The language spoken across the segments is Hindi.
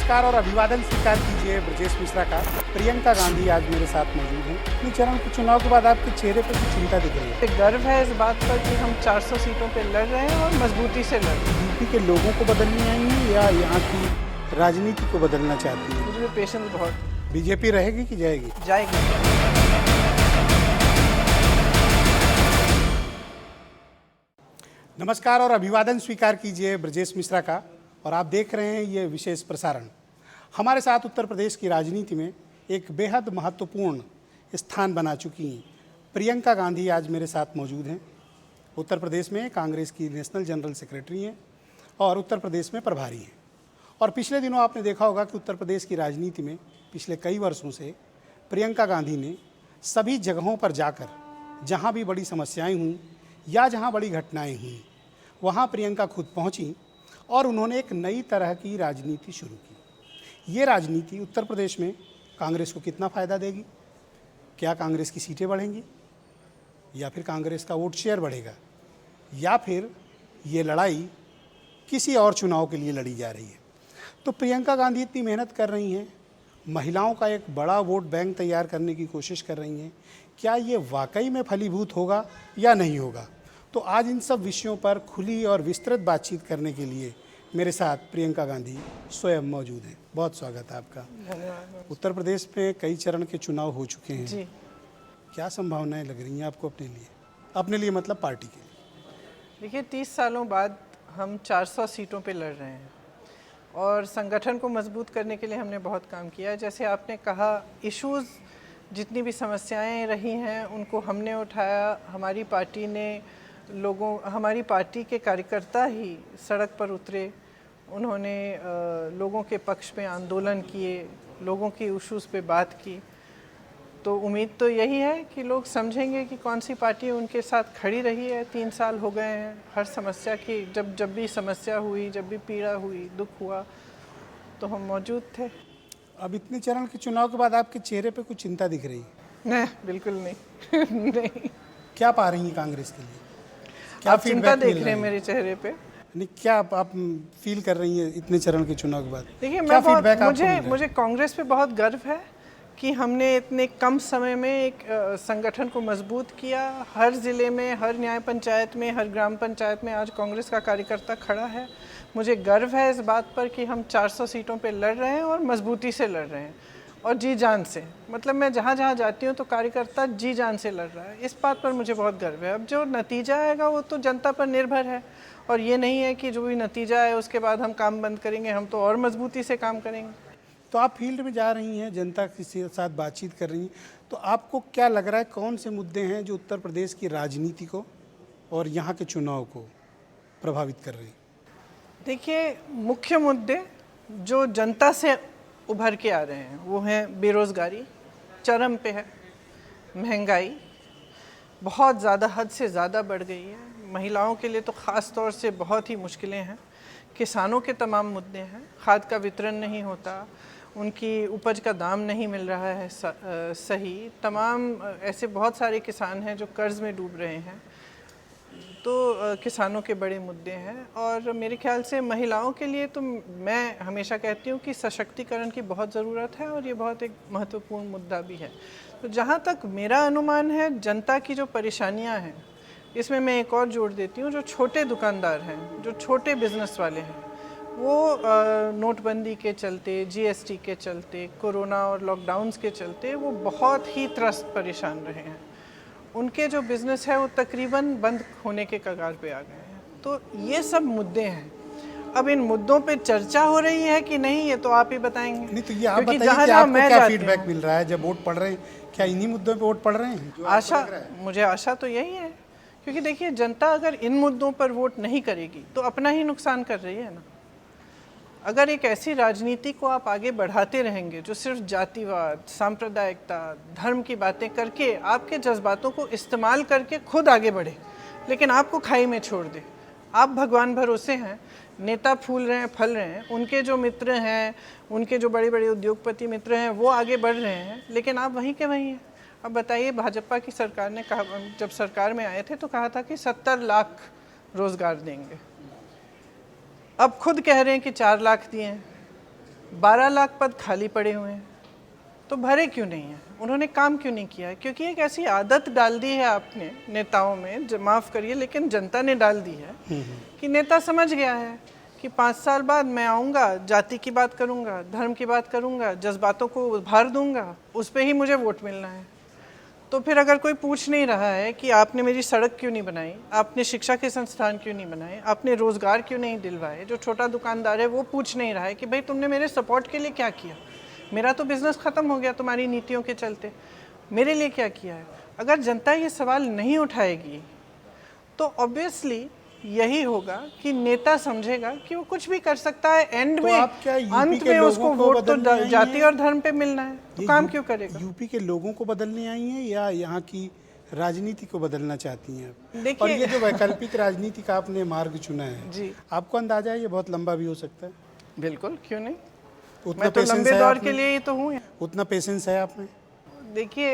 नमस्कार और अभिवादन स्वीकार कीजिए ब्रजेश मिश्रा का। प्रियंका गांधी आज मेरे साथ मौजूद हैं। अपने चरण के चुनाव के बाद आपके चेहरे पर कुछ चिंता दिख रही है। गर्व है इस बात पर कि हम 400 सीटों पर लड़ रहे हैं और मजबूती से लड़ रहे हैं। यूपी के लोगों को बदलनी आएंगी या यहाँ की राजनीति को बदलना चाहती है? मुझे पेशेंस बहुत। बीजेपी रहेगी कि जाएगी? जाएगी। नमस्कार और अभिवादन स्वीकार कीजिए ब्रजेश मिश्रा का और आप देख रहे हैं ये विशेष प्रसारण। हमारे साथ उत्तर प्रदेश की राजनीति में एक बेहद महत्वपूर्ण स्थान बना चुकी हैं प्रियंका गांधी आज मेरे साथ मौजूद हैं। उत्तर प्रदेश में कांग्रेस की नेशनल जनरल सेक्रेटरी हैं और उत्तर प्रदेश में प्रभारी हैं। और पिछले दिनों आपने देखा होगा कि उत्तर प्रदेश की राजनीति में पिछले कई वर्षों से प्रियंका गांधी ने सभी जगहों पर जाकर जहां भी बड़ी समस्याएं हुई या जहां बड़ी घटनाएं हुई वहां प्रियंका खुद पहुंची और उन्होंने एक नई तरह की राजनीति शुरू की। ये राजनीति उत्तर प्रदेश में कांग्रेस को कितना फ़ायदा देगी? क्या कांग्रेस की सीटें बढ़ेंगी या फिर कांग्रेस का वोट शेयर बढ़ेगा या फिर ये लड़ाई किसी और चुनाव के लिए लड़ी जा रही है? तो प्रियंका गांधी इतनी मेहनत कर रही हैं, महिलाओं का एक बड़ा वोट बैंक तैयार करने की कोशिश कर रही हैं। क्या ये वाकई में फलीभूत होगा या नहीं होगा? तो आज इन सब विषयों पर खुली और विस्तृत बातचीत करने के लिए मेरे साथ प्रियंका गांधी स्वयं मौजूद हैं। बहुत स्वागत है आपका। धन्यवाद। उत्तर प्रदेश में कई चरण के चुनाव हो चुके हैं जी। क्या संभावनाएं लग रही हैं आपको अपने लिए? अपने लिए मतलब पार्टी के लिए। देखिए 30 सालों बाद हम 400 सीटों पे लड़ रहे हैं और संगठन को मजबूत करने के लिए हमने बहुत काम किया है। जैसे आपने कहा, इश्यूज़ जितनी भी समस्याएं रही हैं उनको हमने उठाया। हमारी पार्टी ने हमारी पार्टी के कार्यकर्ता ही सड़क पर उतरे, उन्होंने लोगों के पक्ष में आंदोलन किए, लोगों की इश्यूज़ पे बात की। तो उम्मीद तो यही है कि लोग समझेंगे कि कौन सी पार्टी उनके साथ खड़ी रही है। 3 साल हो गए हैं हर समस्या की, जब भी समस्या हुई, जब भी पीड़ा हुई, दुख हुआ तो हम मौजूद थे। अब इतने चरण के चुनाव के बाद आपके चेहरे पे कुछ चिंता दिख रही है? नहीं, बिल्कुल नहीं। नहीं। क्या पा रही हैं कांग्रेस के लिए? क्या आप चिंता फीडबैक देख मिल रहे रहा हैं है? मेरे चेहरे पे? नहीं, क्या आप फील कर रही हैं इतने चरण के चुनाव के बाद? देखिए, क्या मैं फीडबैक आपको मिल रहा है? मुझे कांग्रेस पे बहुत गर्व है कि हमने इतने कम समय में एक संगठन को मजबूत किया। हर ज़िले में, हर न्याय पंचायत में, हर ग्राम पंचायत में आज कांग्रेस का कार्यकर्ता खड़ा है। मुझे गर्व है इस बात पर कि हम 400 सीटों पे लड़ रहे हैं और मजबूती से लड़ रहे हैं और जी जान से। मतलब मैं जहाँ जहाँ जाती हूँ तो कार्यकर्ता जी जान से लड़ रहा है। इस बात पर मुझे बहुत गर्व है। अब जो नतीजा आएगा वो तो जनता पर निर्भर है और ये नहीं है कि जो भी नतीजा है उसके बाद हम काम बंद करेंगे। हम तो और मजबूती से काम करेंगे। तो आप फील्ड में जा रही हैं, जनता के साथ बातचीत कर रही हैं, तो आपको क्या लग रहा है कौन से मुद्दे हैं जो उत्तर प्रदेश की राजनीति को और यहाँ के चुनाव को प्रभावित कर रहे हैं? देखिए, मुख्य मुद्दे जो जनता से उभर के आ रहे हैं वो हैं बेरोज़गारी चरम पे है, महंगाई बहुत ज़्यादा, हद से ज़्यादा बढ़ गई है, महिलाओं के लिए तो ख़ास तौर से बहुत ही मुश्किलें हैं, किसानों के तमाम मुद्दे हैं, खाद का वितरण नहीं होता, उनकी उपज का दाम नहीं मिल रहा है सही, तमाम ऐसे बहुत सारे किसान हैं जो कर्ज़ में डूब रहे हैं। तो किसानों के बड़े मुद्दे हैं और मेरे ख्याल से महिलाओं के लिए तो मैं हमेशा कहती हूँ कि सशक्तिकरण की बहुत ज़रूरत है और ये बहुत एक महत्वपूर्ण मुद्दा भी है। तो जहाँ तक मेरा अनुमान है, जनता की जो परेशानियाँ हैं इसमें मैं एक और जोड़ देती हूँ, जो छोटे दुकानदार हैं, जो छोटे बिजनेस वाले हैं, वो नोटबंदी के चलते, जीएसटी के चलते, कोरोना और लॉकडाउन्स के चलते वो बहुत ही त्रस्त परेशान रहे हैं। उनके जो बिज़नेस है वो तकरीबन बंद होने के कगार पे आ गए हैं। तो ये सब मुद्दे हैं। अब इन मुद्दों पे चर्चा हो रही है कि नहीं, ये तो आप ही बताएंगे। नहीं, तो ये आप क्योंकि बताइए कि जहाँ आपको मैं क्या जाती फीडबैक हूँ, मिल रहा है जब वोट पड़ रहे हैं? क्या इन्हीं मुद्दों पे वोट पड़ रहे हैं जो आपको लग रहा है? मुझे आशा तो यही है, क्योंकि देखिए जनता अगर इन मुद्दों पर वोट नहीं करेगी तो अपना ही नुकसान कर रही है ना। अगर एक ऐसी राजनीति को आप आगे बढ़ाते रहेंगे जो सिर्फ जातिवाद, सांप्रदायिकता, धर्म की बातें करके आपके जज्बातों को इस्तेमाल करके खुद आगे बढ़े लेकिन आपको खाई में छोड़ दे, आप भगवान भरोसे हैं, नेता फूल रहे हैं, फल रहे हैं, उनके जो मित्र हैं, उनके जो बड़े बड़े उद्योगपति मित्र हैं वो आगे बढ़ रहे हैं लेकिन आप वहीं के वहीं हैं। अब बताइए, भाजपा की सरकार ने कहा, जब सरकार में आए थे तो कहा था कि 70 लाख रोज़गार देंगे। अब खुद कह रहे हैं कि 4 लाख दिए हैं। 12 लाख पद खाली पड़े हुए हैं, तो भरे क्यों नहीं हैं? उन्होंने काम क्यों नहीं किया है? क्योंकि एक ऐसी आदत डाल दी है आपने नेताओं में, माफ़ करिए लेकिन जनता ने डाल दी है कि नेता समझ गया है कि 5 साल बाद मैं आऊँगा, जाति की बात करूँगा, धर्म की बात करूँगा, जज्बातों को उभार दूँगा, उस पर ही मुझे वोट मिलना है। तो फिर अगर कोई पूछ नहीं रहा है कि आपने मेरी सड़क क्यों नहीं बनाई, आपने शिक्षा के संस्थान क्यों नहीं बनाए, आपने रोज़गार क्यों नहीं दिलवाए, जो छोटा दुकानदार है वो पूछ नहीं रहा है कि भाई तुमने मेरे सपोर्ट के लिए क्या किया, मेरा तो बिज़नेस ख़त्म हो गया तुम्हारी नीतियों के चलते, मेरे लिए क्या किया है। अगर जनता ये सवाल नहीं उठाएगी तो ऑब्वियसली यही होगा कि नेता समझेगा कि वो कुछ भी कर सकता है, एंड तो में आप क्या यूपी अंत के में लोगों उसको को वोट तो बदलने आई जाति हैं? और धर्म पे मिलना है, तो काम क्यों करेगा? यूपी के लोगों को बदलने आई हैं या यहाँ की राजनीति को बदलना चाहती हैं आप? और देखिए ये जो वैकल्पिक राजनीति का आपने मार्ग चुना है, जी आपको अंदाजा है ये बहुत लंबा भी हो सकता है? बिल्कुल, क्यों नहीं। उतना मैं तो पेशेंस लंबे है दौर आप के में? लिए ही तो हूँ। उतना पेशेंस है आप में? देखिए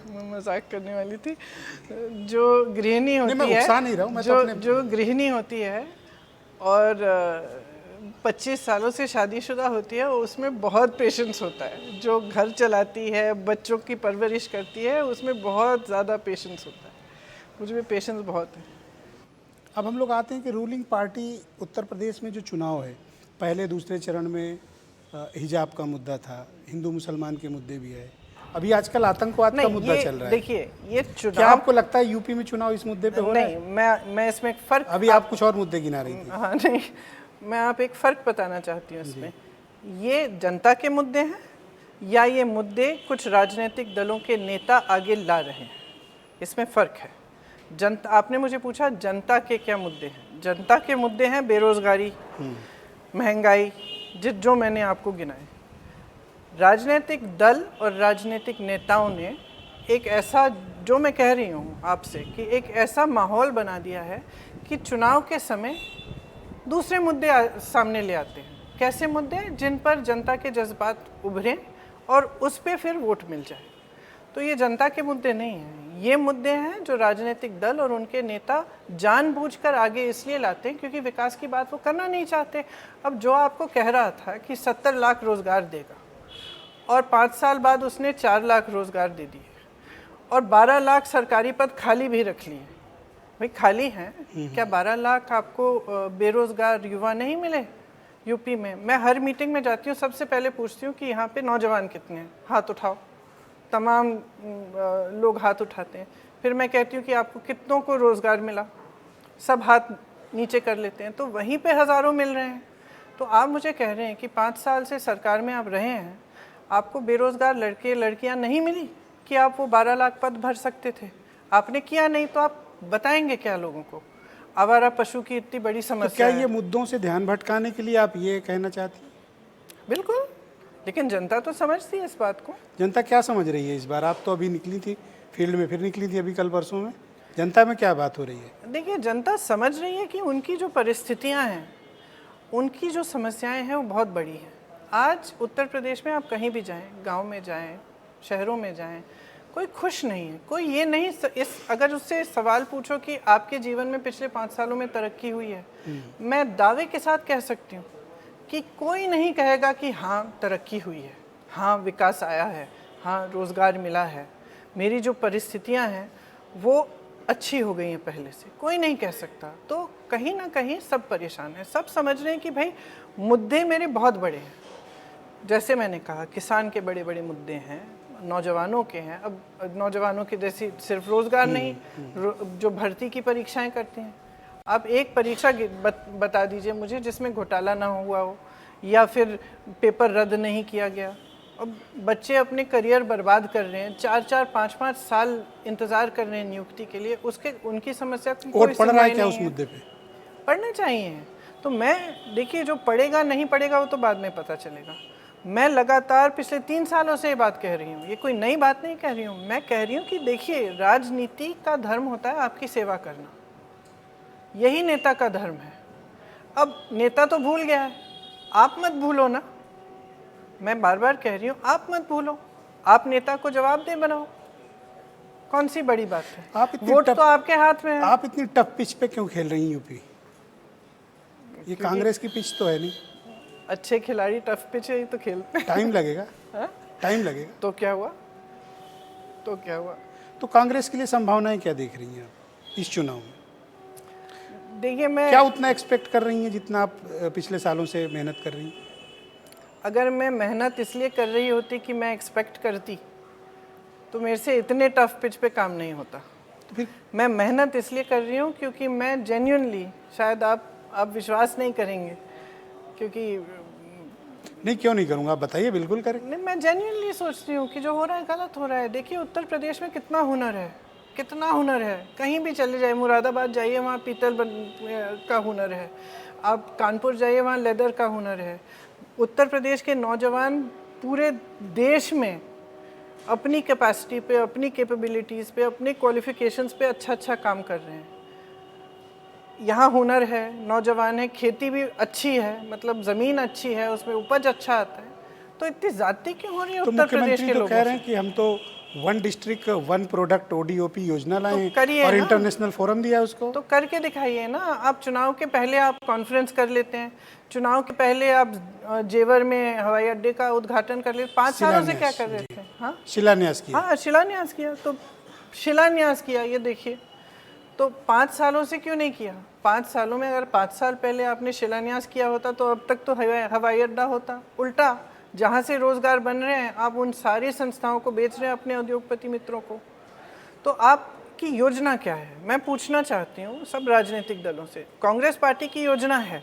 मैं मजाक करने वाली थी। जो गृहिणी मैं होती उकसा नहीं रहा हूँ, है, मैं तो अपने जो गृहिणी होती है और 25 सालों से शादीशुदा होती है, उसमें बहुत पेशेंस होता है। जो घर चलाती है, बच्चों की परवरिश करती है, उसमें बहुत ज़्यादा पेशेंस होता है। मुझ में पेशेंस बहुत है। अब हम लोग आते हैं कि रूलिंग पार्टी उत्तर प्रदेश में जो चुनाव है, पहले दूसरे चरण में हिजाब का मुद्दा था, हिंदू मुसलमान के मुद्दे भी है, अभी आजकल आतंकवाद का मुद्दा चल रहा है। देखिए ये क्या चुनाव, आपको लगता है यूपी में चुनाव इस मुद्दे पे हो रहा है? नहीं, मैं इसमें एक फ़र्क, अभी आप कुछ और मुद्दे गिना रही थी। हाँ नहीं, मैं आप एक फ़र्क बताना चाहती हूँ इसमें। ये जनता के मुद्दे हैं या ये मुद्दे कुछ राजनीतिक दलों के नेता आगे ला रहे हैं, इसमें फ़र्क है। जनता, आपने मुझे पूछा जनता के क्या मुद्दे हैं। जनता के मुद्दे हैं बेरोज़गारी, महंगाई, जो मैंने आपको गिनाए। राजनीतिक दल और राजनीतिक नेताओं ने एक ऐसा, जो मैं कह रही हूँ आपसे, कि एक ऐसा माहौल बना दिया है कि चुनाव के समय दूसरे मुद्दे सामने ले आते हैं। कैसे मुद्दे? जिन पर जनता के जज्बात उभरें और उस पर फिर वोट मिल जाए। तो ये जनता के मुद्दे नहीं हैं, ये मुद्दे हैं जो राजनीतिक दल और उनके नेता जानबूझकर आगे इसलिए लाते हैं क्योंकि विकास की बात वो करना नहीं चाहते। अब जो आपको कह रहा था कि 70 लाख रोज़गार देगा और 5 साल बाद उसने 4 लाख रोज़गार दे दिए और 12 लाख सरकारी पद खाली भी रख लिए। भाई खाली हैं, क्या 12 लाख आपको बेरोज़गार युवा नहीं मिले यूपी में? मैं हर मीटिंग में जाती हूँ, सबसे पहले पूछती हूँ कि यहाँ पे नौजवान कितने हैं, हाथ उठाओ। तमाम लोग हाथ उठाते हैं। फिर मैं कहती हूँ कि आपको कितनों को रोज़गार मिला, सब हाथ नीचे कर लेते हैं। तो वहीं पे हज़ारों मिल रहे हैं। तो आप मुझे कह रहे हैं कि 5 साल से सरकार में आप रहे हैं, आपको बेरोज़गार लड़के लड़कियां नहीं मिली कि आप वो 12 लाख पद भर सकते थे? आपने किया नहीं तो आप बताएंगे क्या लोगों को? आवारा पशु की इतनी बड़ी तो समस्या क्या है। ये मुद्दों से ध्यान भटकाने के लिए आप ये कहना चाहती हैं? बिल्कुल, लेकिन जनता तो समझती है इस बात को। जनता क्या समझ रही है इस बार? आप तो अभी निकली थी फील्ड में, फिर निकली थी अभी कल परसों में, जनता में क्या बात हो रही है? देखिए, जनता समझ रही है कि उनकी जो परिस्थितियां हैं, उनकी जो समस्याएं हैं वो बहुत बड़ी हैं। आज उत्तर प्रदेश में आप कहीं भी जाएं, गांव में जाएं, शहरों में जाएं, कोई खुश नहीं है। कोई ये नहीं, इस अगर उससे सवाल पूछो कि आपके जीवन में पिछले 5 सालों में तरक्की हुई है, मैं दावे के साथ कह सकती हूँ कि कोई नहीं कहेगा कि हाँ तरक्की हुई है, हाँ विकास आया है, हाँ रोज़गार मिला है, मेरी जो परिस्थितियाँ हैं वो अच्छी हो गई हैं पहले से, कोई नहीं कह सकता। तो कहीं ना कहीं सब परेशान हैं, सब समझ रहे हैं कि भाई मुद्दे मेरे बहुत बड़े हैं। जैसे मैंने कहा, किसान के बड़े बड़े मुद्दे हैं, नौजवानों के हैं। अब नौजवानों के जैसी सिर्फ रोज़गार नहीं, जो भर्ती की परीक्षाएं करते हैं, आप एक परीक्षा बता दीजिए मुझे जिसमें घोटाला ना हुआ हो या फिर पेपर रद्द नहीं किया गया। अब बच्चे अपने करियर बर्बाद कर रहे हैं, 4-4, 5-5 साल इंतज़ार कर रहे हैं नियुक्ति के लिए, उसके उनकी समस्या को कोई पढ़ रहा है सुनवाई क्या नहीं उस है। मुद्दे पे? पढ़ना चाहिए। तो मैं, देखिए, जो पढ़ेगा नहीं पढ़ेगा वो तो बाद में पता चलेगा। मैं लगातार पिछले 3 सालों से ये बात कह रही हूँ, ये कोई नई बात नहीं कह रही हूँ। मैं कह रही हूँ कि देखिए, राजनीति का धर्म होता है आपकी सेवा करना, यही नेता का धर्म है। अब नेता तो भूल गया है, आप मत भूलो ना। मैं बार बार कह रही हूँ, आप मत भूलो, आप नेता को जवाबदेह बनाओ। कौन सी बड़ी बात है? आप इतनी वोट तो आपके हाथ में है। आप इतनी टफ पिच पे क्यों खेल रही हैं यूपी? ये कांग्रेस की पिच तो है नहीं। अच्छे खिलाड़ी टफ पिच है तो खेलते हैं। टाइम लगेगा, हाँ? टाइम लगेगा। तो क्या हुआ, तो क्या हुआ? तो कांग्रेस के लिए संभावनाएं क्या देख रही हैं आप इस चुनाव में? देखिए, मैं क्या उतना एक्सपेक्ट कर रही हैं जितना आप पिछले सालों से मेहनत कर रही हैं? अगर मैं मेहनत इसलिए कर रही होती कि मैं एक्सपेक्ट करती तो मेरे से इतने टफ पिच पे काम नहीं होता। तो फिर मैं मेहनत इसलिए कर रही हूँ क्योंकि मैं जेन्युइनली, शायद आप विश्वास नहीं करेंगे क्योंकि नहीं, क्यों नहीं करूँगा, आप बताइए, बिल्कुल करें। नहीं, मैं जेन्युइनली सोचती हूँ कि जो हो रहा है गलत हो रहा है। देखिए उत्तर प्रदेश में कितना हुनर है, कितना हुनर है। कहीं भी चले जाइए, मुरादाबाद जाइए, वहाँ का हुनर है। आप कानपुर जाइए, वहाँ लेदर का हुनर है। उत्तर प्रदेश के नौजवान पूरे देश में अपनी कैपेसिटी पे, अपनी कैपेबिलिटीज़ पे, अपने क्वालिफिकेशंस पे अच्छा अच्छा काम कर रहे हैं। यहाँ हुनर है, नौजवान है, खेती भी अच्छी है, मतलब ज़मीन अच्छी है, उसमें उपज अच्छा आता है। तो इतनी ज़्यादती क्यों हो रही है तो उत्तर प्रदेश मुख्यमंत्री के तो लोगों कह रहे से? हैं कि हम तो one district one product ODOP योजना लाए हैं करिए और ना। इंटरनेशनल फोरम दिया उसको। तो करके दिखाइए ना। आप चुनाव के पहले आप कॉन्फ्रेंस कर लेते हैं, चुनाव के पहले आप जेवर में हवाई अड्डे का उद्घाटन कर लेते। 5 सालों से क्या कर रहे थे? हाँ, शिलान्यास किया। हाँ, शिलान्यास किया। तो शिलान्यास किया, ये देखिए। तो 5 सालों से क्यों नहीं किया? 5 सालों में अगर 5 साल पहले आपने शिलान्यास किया होता तो अब तक तो हवाई अड्डा होता। उल्टा, जहाँ से रोजगार बन रहे हैं आप उन सारी संस्थाओं को बेच रहे हैं अपने उद्योगपति मित्रों को। तो आपकी योजना क्या है? मैं पूछना चाहती हूँ सब राजनीतिक दलों से। कांग्रेस पार्टी की योजना है,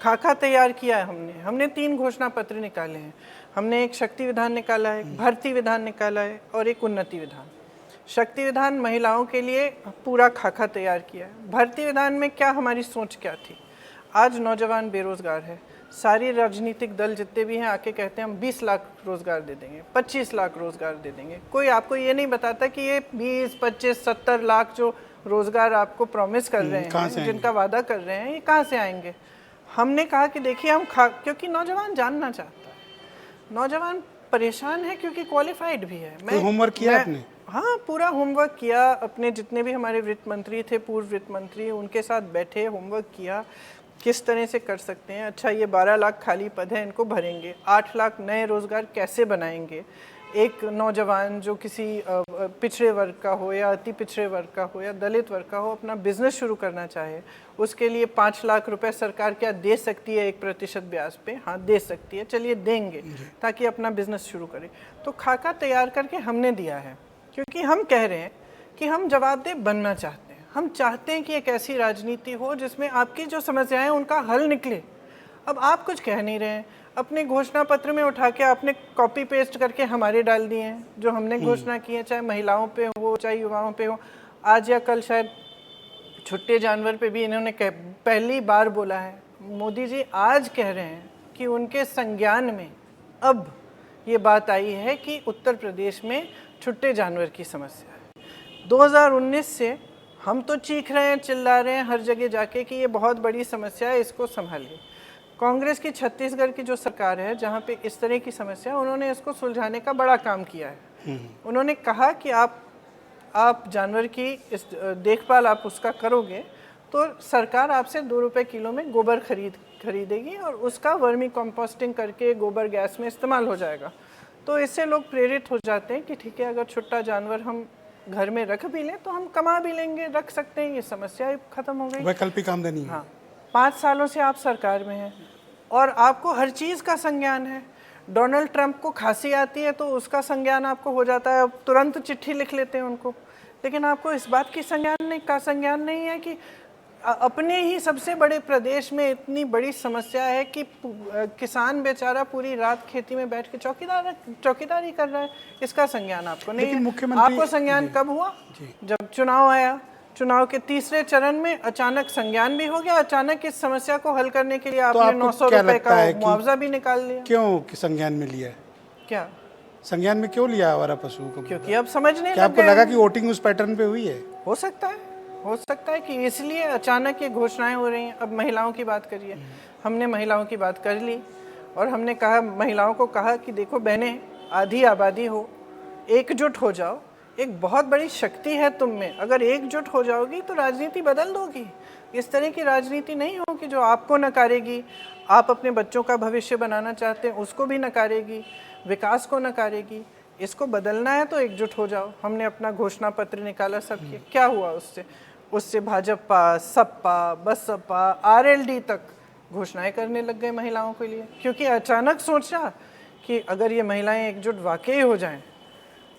खाका तैयार किया है हमने 3 घोषणा पत्र निकाले हैं। हमने एक शक्ति विधान निकाला है, एक भर्ती विधान निकाला है और एक उन्नति विधान। शक्ति विधान महिलाओं के लिए पूरा खाका तैयार किया है। भर्ती विधान में क्या हमारी सोच क्या थी? आज नौजवान बेरोजगार है, सारी राजनीतिक दल जितने भी हैं आके कहते हैं हम 20 लाख रोजगार दे देंगे, 25 लाख रोजगार दे देंगे। कोई आपको ये नहीं बताता कि ये 20, 25, 70 लाख जो रोजगार आपको प्रॉमिस कर रहे हैं, जिनका वादा कर रहे हैं, ये कहाँ से आएंगे? हमने कहा कि देखिए हम क्योंकि नौजवान जानना चाहता है, नौजवान परेशान है क्योंकि क्वालिफाइड भी है। मैं होमवर्क किया आपने? हाँ, पूरा होमवर्क किया। अपने जितने भी हमारे वित्त मंत्री थे, पूर्व वित्त मंत्री, उनके साथ बैठे, होमवर्क किया किस तरह से कर सकते हैं। अच्छा, ये 12 लाख खाली पद हैं, इनको भरेंगे। 8 लाख नए रोजगार कैसे बनाएंगे? एक नौजवान जो किसी पिछड़े वर्ग का हो या अति पिछड़े वर्ग का हो या दलित वर्ग का हो, अपना बिजनेस शुरू करना चाहे, उसके लिए 5 लाख रुपए सरकार क्या दे सकती है 1% ब्याज पे? हाँ, दे सकती है। चलिए देंगे ताकि अपना बिजनेस शुरू करें। तो खाका तैयार करके हमने दिया है क्योंकि हम कह रहे हैं कि हम जवाबदेह बनना चाहते हैं। हम चाहते हैं कि एक ऐसी राजनीति हो जिसमें आपकी जो समस्याएं हैं उनका हल निकले। अब आप कुछ कह नहीं रहे हैं, अपने घोषणा पत्र में उठा के आपने कॉपी पेस्ट करके हमारे डाल दिए हैं जो हमने घोषणा की है, चाहे महिलाओं पे हो चाहे युवाओं पे हो। आज या कल शायद छुट्टे जानवर पे भी इन्होंने पहली बार बोला है। मोदी जी आज कह रहे हैं कि उनके संज्ञान में अब ये बात आई है कि उत्तर प्रदेश में छुट्टे जानवर की समस्या है। 2019 से हम तो चीख रहे हैं, चिल्ला रहे हैं हर जगह जाके कि ये बहुत बड़ी समस्या है, इसको संभालिए। कांग्रेस की छत्तीसगढ़ की जो सरकार है, जहाँ पे इस तरह की समस्या, उन्होंने इसको सुलझाने का बड़ा काम किया है। उन्होंने कहा कि आप जानवर की इस देखभाल आप उसका करोगे तो सरकार आपसे 2 रुपये किलो में गोबर खरीदेगी और उसका वर्मी कंपोस्टिंग करके गोबर गैस में इस्तेमाल हो जाएगा। तो इससे लोग प्रेरित हो जाते हैं कि ठीक है, अगर छुट्टा जानवर हम घर में रख भी लें तो हम कमा भी लेंगे, रख सकते हैं, ये समस्या खत्म हो गई। वैकल्पिक आमदनी है। हाँ, 5 सालों से आप सरकार में हैं और आपको हर चीज़ का संज्ञान है। डोनाल्ड ट्रंप को खांसी आती है तो उसका संज्ञान आपको हो जाता है, तुरंत चिट्ठी लिख लेते हैं उनको। लेकिन आपको इस बात की संज्ञान नहीं है कि अपने ही सबसे बड़े प्रदेश में इतनी बड़ी समस्या है कि किसान बेचारा पूरी रात खेती में बैठ के चौकीदारी कर रहा है। इसका संज्ञान आपको नहीं है। मुख्यमंत्री आपको संज्ञान कब हुआ? जब चुनाव आया। चुनाव के तीसरे चरण में अचानक संज्ञान भी हो गया, अचानक इस समस्या को हल करने के लिए आपने 900 रुपए का मुआवजा भी निकाल लिया। क्यों संज्ञान में लिया? क्या संज्ञान में क्यों लिया आवारा पशुओं को? क्योंकि अब समझने लग गए। आपको लगा कि वोटिंग उस पैटर्न पे हुई है? हो सकता है कि इसलिए अचानक ये घोषणाएं हो रही हैं। अब महिलाओं की बात करिए। हमने महिलाओं की बात कर ली और हमने कहा, महिलाओं को कहा कि देखो बहनें, आधी आबादी हो, एकजुट हो जाओ, एक बहुत बड़ी शक्ति है तुम में, अगर एकजुट हो जाओगी तो राजनीति बदल दोगी। इस तरह की राजनीति नहीं होगी जो आपको नकारेगी, आप अपने बच्चों का भविष्य बनाना चाहते हैं उसको भी नकारेगी, विकास को नकारेगी। इसको बदलना है तो एकजुट हो जाओ। हमने अपना घोषणा पत्र निकाला सबके, क्या हुआ उससे भाजपा, सपा, बसपा, आरएलडी तक घोषणाएं करने लग गए महिलाओं के लिए, क्योंकि अचानक सोचा कि अगर ये महिलाएं एकजुट वाकई हो जाएं,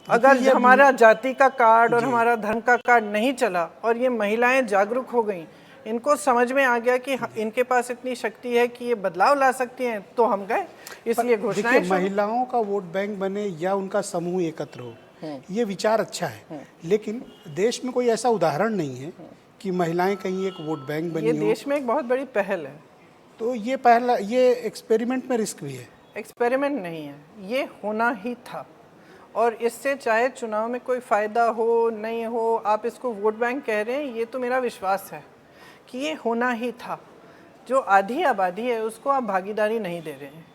अगर हमारा जाति का कार्ड और हमारा धर्म का कार्ड नहीं चला और ये महिलाएं जागरूक हो गई, इनको समझ में आ गया कि इनके पास इतनी शक्ति है कि ये बदलाव ला सकती हैं, तो हम गए। इसलिए घोषणाएं महिलाओं का वोट बैंक बने या उनका समूह एकत्र हो, ये विचार अच्छा है, लेकिन देश में कोई ऐसा उदाहरण नहीं है कि महिलाएं कहीं एक वोट बैंक बनी ये हो। देश में एक बहुत बड़ी पहल है। तो ये एक्सपेरिमेंट में रिस्क भी है। एक्सपेरिमेंट नहीं है, ये होना ही था। और इससे चाहे चुनाव में कोई फ़ायदा हो नहीं हो, आप इसको वोट बैंक कह रहे हैं, ये तो मेरा विश्वास है कि ये होना ही था। जो आधी आबादी है उसको आप भागीदारी नहीं दे रहे हैं,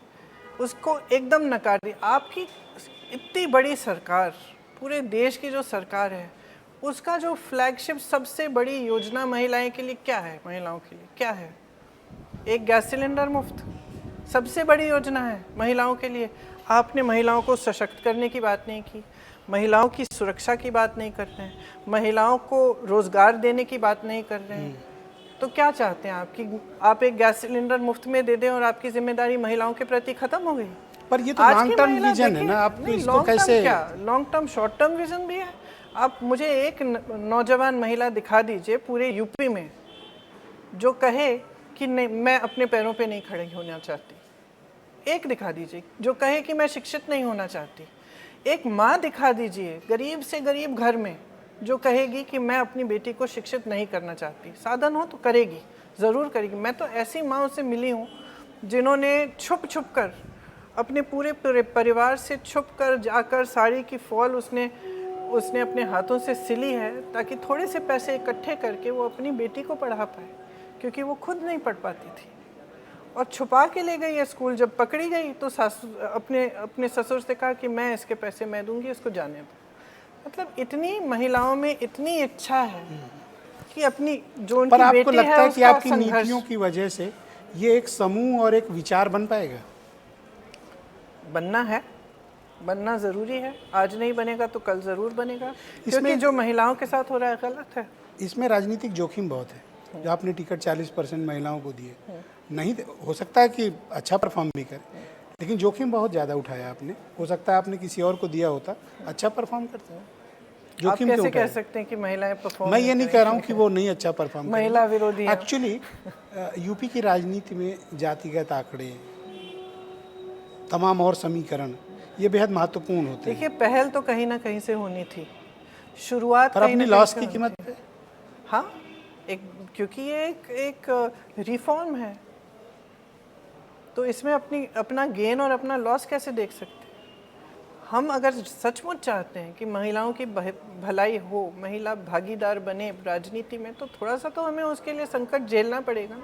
उसको एकदम नकार दिए। आपकी इतनी बड़ी सरकार, पूरे देश की जो सरकार है, उसका जो फ्लैगशिप सबसे बड़ी योजना महिलाएं के लिए क्या है? महिलाओं के लिए क्या है? एक गैस सिलेंडर मुफ्त सबसे बड़ी योजना है महिलाओं के लिए। आपने महिलाओं को सशक्त करने की बात नहीं की, महिलाओं की सुरक्षा की बात नहीं कर रहे हैं, महिलाओं को रोजगार देने की बात नहीं कर रहे हैं। तो क्या चाहते हैं आप कि आप एक गैस सिलेंडर मुफ्त में दे दें और आपकी जिम्मेदारी महिलाओं के प्रति खत्म हो गई? पर ये तो लॉन्ग टर्म विजन है ना, आप इसको कैसे? क्या long term, short term vision भी है। आप मुझे एक नौजवान महिला दिखा दीजिए पूरे यूपी में जो कहे कि नहीं, मैं अपने पैरों पे नहीं खड़ी होना चाहती। एक दिखा दीजिए जो कहे कि मैं शिक्षित नहीं होना चाहती। एक माँ दिखा दीजिए गरीब से गरीब घर में जो कहेगी कि मैं अपनी बेटी को शिक्षित नहीं करना चाहती। साधन हो तो करेगी, ज़रूर करेगी। मैं तो ऐसी माँ से मिली हूँ जिन्होंने छुप छुप कर अपने पूरे परिवार से छुप कर जाकर साड़ी की फॉल उसने अपने हाथों से सिली है ताकि थोड़े से पैसे इकट्ठे करके वो अपनी बेटी को पढ़ा पाए, क्योंकि वो खुद नहीं पढ़ पाती थी। और छुपा के ले गई है स्कूल। जब पकड़ी गई तो अपने ससुर से कहा कि मैं इसके पैसे मैं दूंगी, इसको जाने दो। मतलब इतनी महिलाओं में इतनी इच्छा है कि अपनी जो उनकी पर आपको बेटी लगता है कि आपकी संघर्ष नीतियों की वजह से ये एक समूह और एक विचार बन पाएगा? बनना है, बनना ज़रूरी है। आज नहीं बनेगा तो कल ज़रूर बनेगा, क्योंकि जो महिलाओं के साथ हो रहा है गलत है। इसमें राजनीतिक जोखिम बहुत है। जो आपने टिकट 40% महिलाओं को दिए, नहीं हो सकता है कि अच्छा परफॉर्म भी करे, लेकिन जोखिम बहुत ज़्यादा उठाया आपने। हो सकता है आपने किसी और को दिया होता, अच्छा परफॉर्म करता है। जोखिम आप कैसे कह सकते हैं कि महिलाएं परफॉर्म? मैं ये नहीं कह रहा हूँ कि वो नहीं अच्छा परफॉर्म करें। महिला विरोधी एक्चुअली यूपी की राजनीति में जातिगत आंकड़े, तमाम और समीकरण ये बेहद महत्वपूर्ण होते हैं। देखिए, पहल तो कहीं ना कहीं से होनी थी, शुरुआत पर अपनी लॉस की कीमत पे। हाँ, क्योंकि ये एक रिफॉर्म है, तो इसमें अपना गेन और अपना लॉस कैसे देख सकते हैं? हम अगर सचमुच चाहते हैं कि महिलाओं की भलाई हो, महिला भागीदार बने राजनीति में, तो थोड़ा सा तो हमें उसके लिए संकट झेलना पड़ेगा।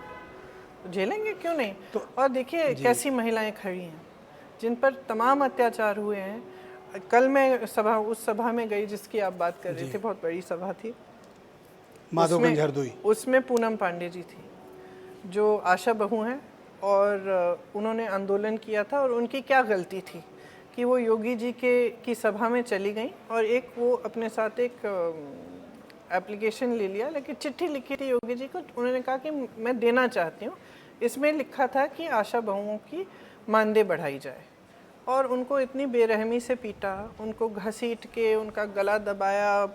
तो झेलेंगे, क्यों नहीं? तो और देखिए कैसी महिलाएं खड़ी हैं जिन पर तमाम अत्याचार हुए हैं। कल मैं उस सभा में गई जिसकी आप बात कर रहे थे, बहुत बड़ी सभा थी, माधोगंज हरदोई। उसमें पूनम पांडे जी थी जो आशा बहू हैं, और उन्होंने आंदोलन किया था। और उनकी क्या गलती थी कि वो योगी जी की सभा में चली गई और वो अपने साथ एक एप्लीकेशन ले लिया, लेकिन चिट्ठी लिखी थी योगी जी को। उन्होंने कहा कि मैं देना चाहती हूँ। इसमें लिखा था कि आशा बहुओं की मानदेय बढ़ाई जाए, और उनको इतनी बेरहमी से पीटा, उनको घसीट के उनका गला दबाया,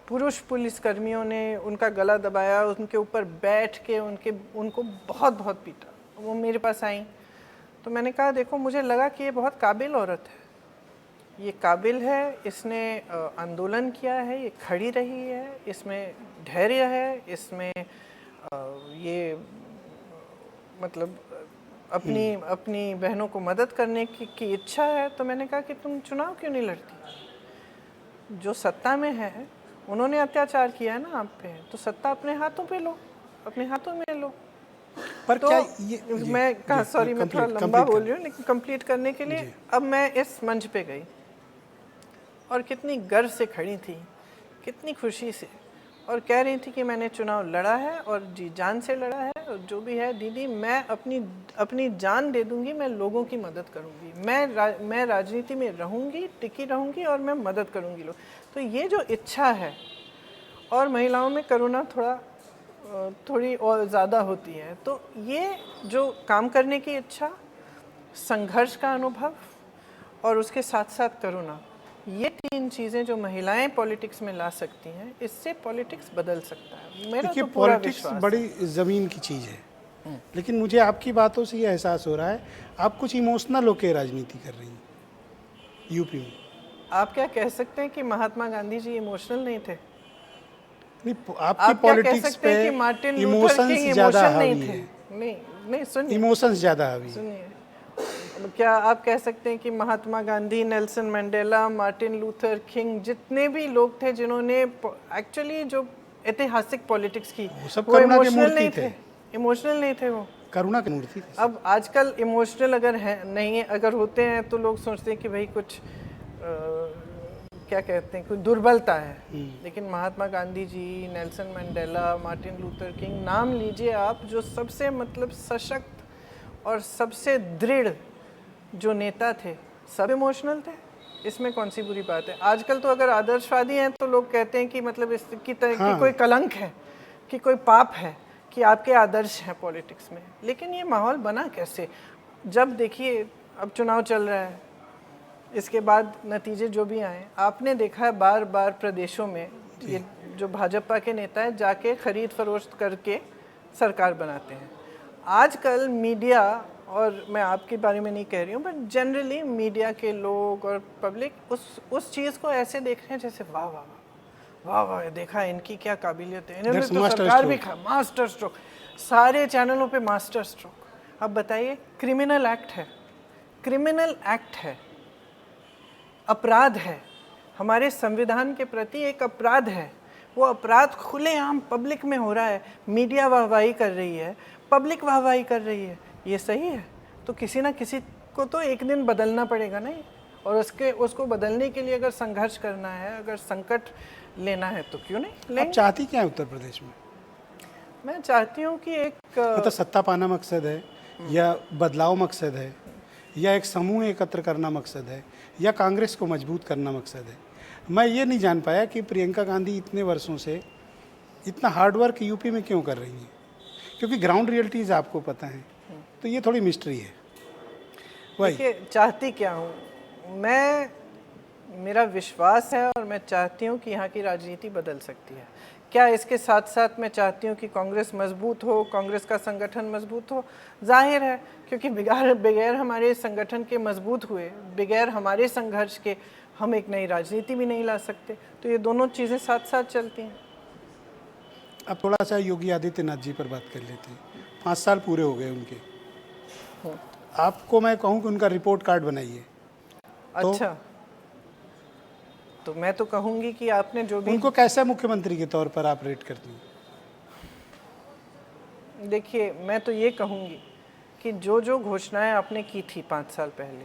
पुरुष पुलिसकर्मियों ने उनका गला दबाया, उनके ऊपर बैठ के उनको बहुत बहुत पीटा। वो मेरे पास आई तो मैंने कहा, देखो, मुझे लगा कि ये बहुत काबिल औरत है, ये काबिल है, इसने आंदोलन किया है, ये खड़ी रही है, इसमें धैर्य है, इसमें ये मतलब अपनी बहनों को मदद करने की इच्छा है। तो मैंने कहा कि तुम चुनाव क्यों नहीं लड़ती? जो सत्ता में है उन्होंने अत्याचार किया है ना आप पे, तो सत्ता अपने हाथों पे लो, अपने हाथों में लो। पर तो क्या मैं थोड़ा लंबा बोल रही हूँ, लेकिन कंप्लीट करने के लिए अब मैं इस मंच पे गई और कितनी गर्व से खड़ी थी, कितनी खुशी से, और कह रही थी कि मैंने चुनाव लड़ा है और जी जान से लड़ा है, और जो भी है दीदी मैं अपनी जान दे दूंगी, मैं लोगों की मदद करूंगी, मैं राजनीति में रहूंगी, टिकी रहूंगी और मैं मदद करूंगी लोग। तो ये जो इच्छा है, और महिलाओं में करुणा थोड़ी और ज़्यादा होती है, तो ये जो काम करने की इच्छा, संघर्ष का अनुभव और उसके साथ साथ करुणा, ये 3 चीज़ें जो महिलाएं पॉलिटिक्स में ला सकती हैं, इससे पॉलिटिक्स बदल सकता है। मेरा तो पूरा पॉलिटिक्स विश्वास बड़ी ज़मीन की चीज़ है, लेकिन मुझे आपकी बातों से ये एहसास हो रहा है आप कुछ इमोशनल होकर राजनीति कर रही हैं यूपी में। आप क्या कह सकते हैं कि महात्मा गांधी जी इमोशनल नहीं थे? नहीं, आप आपकी क्या कह पॉलिटिक्स सकते हैं पे कि मार्टिन लूथर इमोशंस किंग ज़्यादा इमोशन नहीं हावी थे? है। नहीं सुनिए, इमोशंस ज़्यादा हावी है। सुनिए, क्या आप कह सकते हैं कि Mahatma Gandhi, Nelson Mandela, Martin Luther King, जितने भी लोग थे जिन्होंने एक्चुअली जो ऐतिहासिक पॉलिटिक्स की, सब वो करुणा के इमोशनल मूर्ति नहीं थे। इमोशनल नहीं थे वो। करुणा की मूर्ति थी। अब आजकल इमोशनल अगर है नहीं है, अगर होते हैं तो लोग सोचते हैं कि भाई कुछ क्या कहते हैं, कोई दुर्बलता है। लेकिन Mahatma Gandhi ji, Nelson Mandela, Martin Luther King, नाम लीजिए आप, जो सबसे मतलब सशक्त और सबसे दृढ़ जो नेता थे, सब इमोशनल थे। इसमें कौन सी बुरी बात है? आजकल तो अगर आदर्शवादी हैं तो लोग कहते हैं कि मतलब इसकी तरह की कोई कलंक है, कि कोई पाप है कि आपके आदर्श हैं पॉलिटिक्स में। लेकिन ये माहौल बना कैसे? जब देखिए अब चुनाव चल रहा है, इसके बाद नतीजे जो भी आए, आपने देखा है बार बार प्रदेशों में ये जो भाजपा के नेता हैं जाके खरीद फरोख्त करके सरकार बनाते हैं। आजकल मीडिया, और मैं आपके बारे में नहीं कह रही हूँ, बट जनरली मीडिया के लोग और पब्लिक उस चीज़ को ऐसे देख रहे हैं जैसे वाह वाह वाह वाह वाह, देखा इनकी क्या काबिलियत है, इन्होंने तो सरकार भी खा, मास्टर स्ट्रोक, सारे चैनलों पे मास्टर स्ट्रोक। अब बताइए, क्रिमिनल एक्ट है, क्रिमिनल एक्ट है, अपराध है, हमारे संविधान के प्रति एक अपराध है। वो अपराध खुलेआम पब्लिक में हो रहा है, मीडिया वाहवाही कर रही है, पब्लिक वाहवाही कर रही है। ये सही है? तो किसी ना किसी को तो एक दिन बदलना पड़ेगा नहीं, और उसको बदलने के लिए अगर संघर्ष करना है, अगर संकट लेना है, तो क्यों नहीं लेंगे। आप चाहती क्या है उत्तर प्रदेश में? मैं चाहती हूँ कि एक मतलब सत्ता पाना मकसद है, या बदलाव मकसद है, या एक समूह एकत्र करना मकसद है, या कांग्रेस को मजबूत करना मकसद है? मैं ये नहीं जान पाया कि प्रियंका गांधी इतने वर्षों से इतना हार्ड वर्क यूपी में क्यों कर रही हैं, क्योंकि ग्राउंड रियलिटीज़ आपको पता है, तो ये थोड़ी मिस्ट्री है। देखिए, चाहती क्या हूँ मैं, मेरा विश्वास है और मैं चाहती हूँ कि यहाँ की राजनीति बदल सकती है। क्या इसके साथ साथ मैं चाहती हूँ कि कांग्रेस मजबूत हो, कांग्रेस का संगठन मजबूत हो? जाहिर है, क्योंकि बगैर हमारे संगठन के मजबूत हुए, बगैर हमारे संघर्ष के हम एक नई राजनीति भी नहीं ला सकते। तो ये दोनों चीज़ें साथ साथ चलती हैं। अब थोड़ा सा योगी आदित्यनाथ जी पर बात कर लेते हैं। 5 साल पूरे हो गए उनके। आपको मैं कहूँ कि उनका रिपोर्ट कार्ड बनाइए। अच्छा, तो मैं तो कहूँगी कि आपने जो भी उनको कैसे मुख्यमंत्री के तौर पर आप रेट करती हैं? देखिए, मैं तो ये कहूँगी कि जो जो घोषणाएं आपने की थी 5 साल पहले,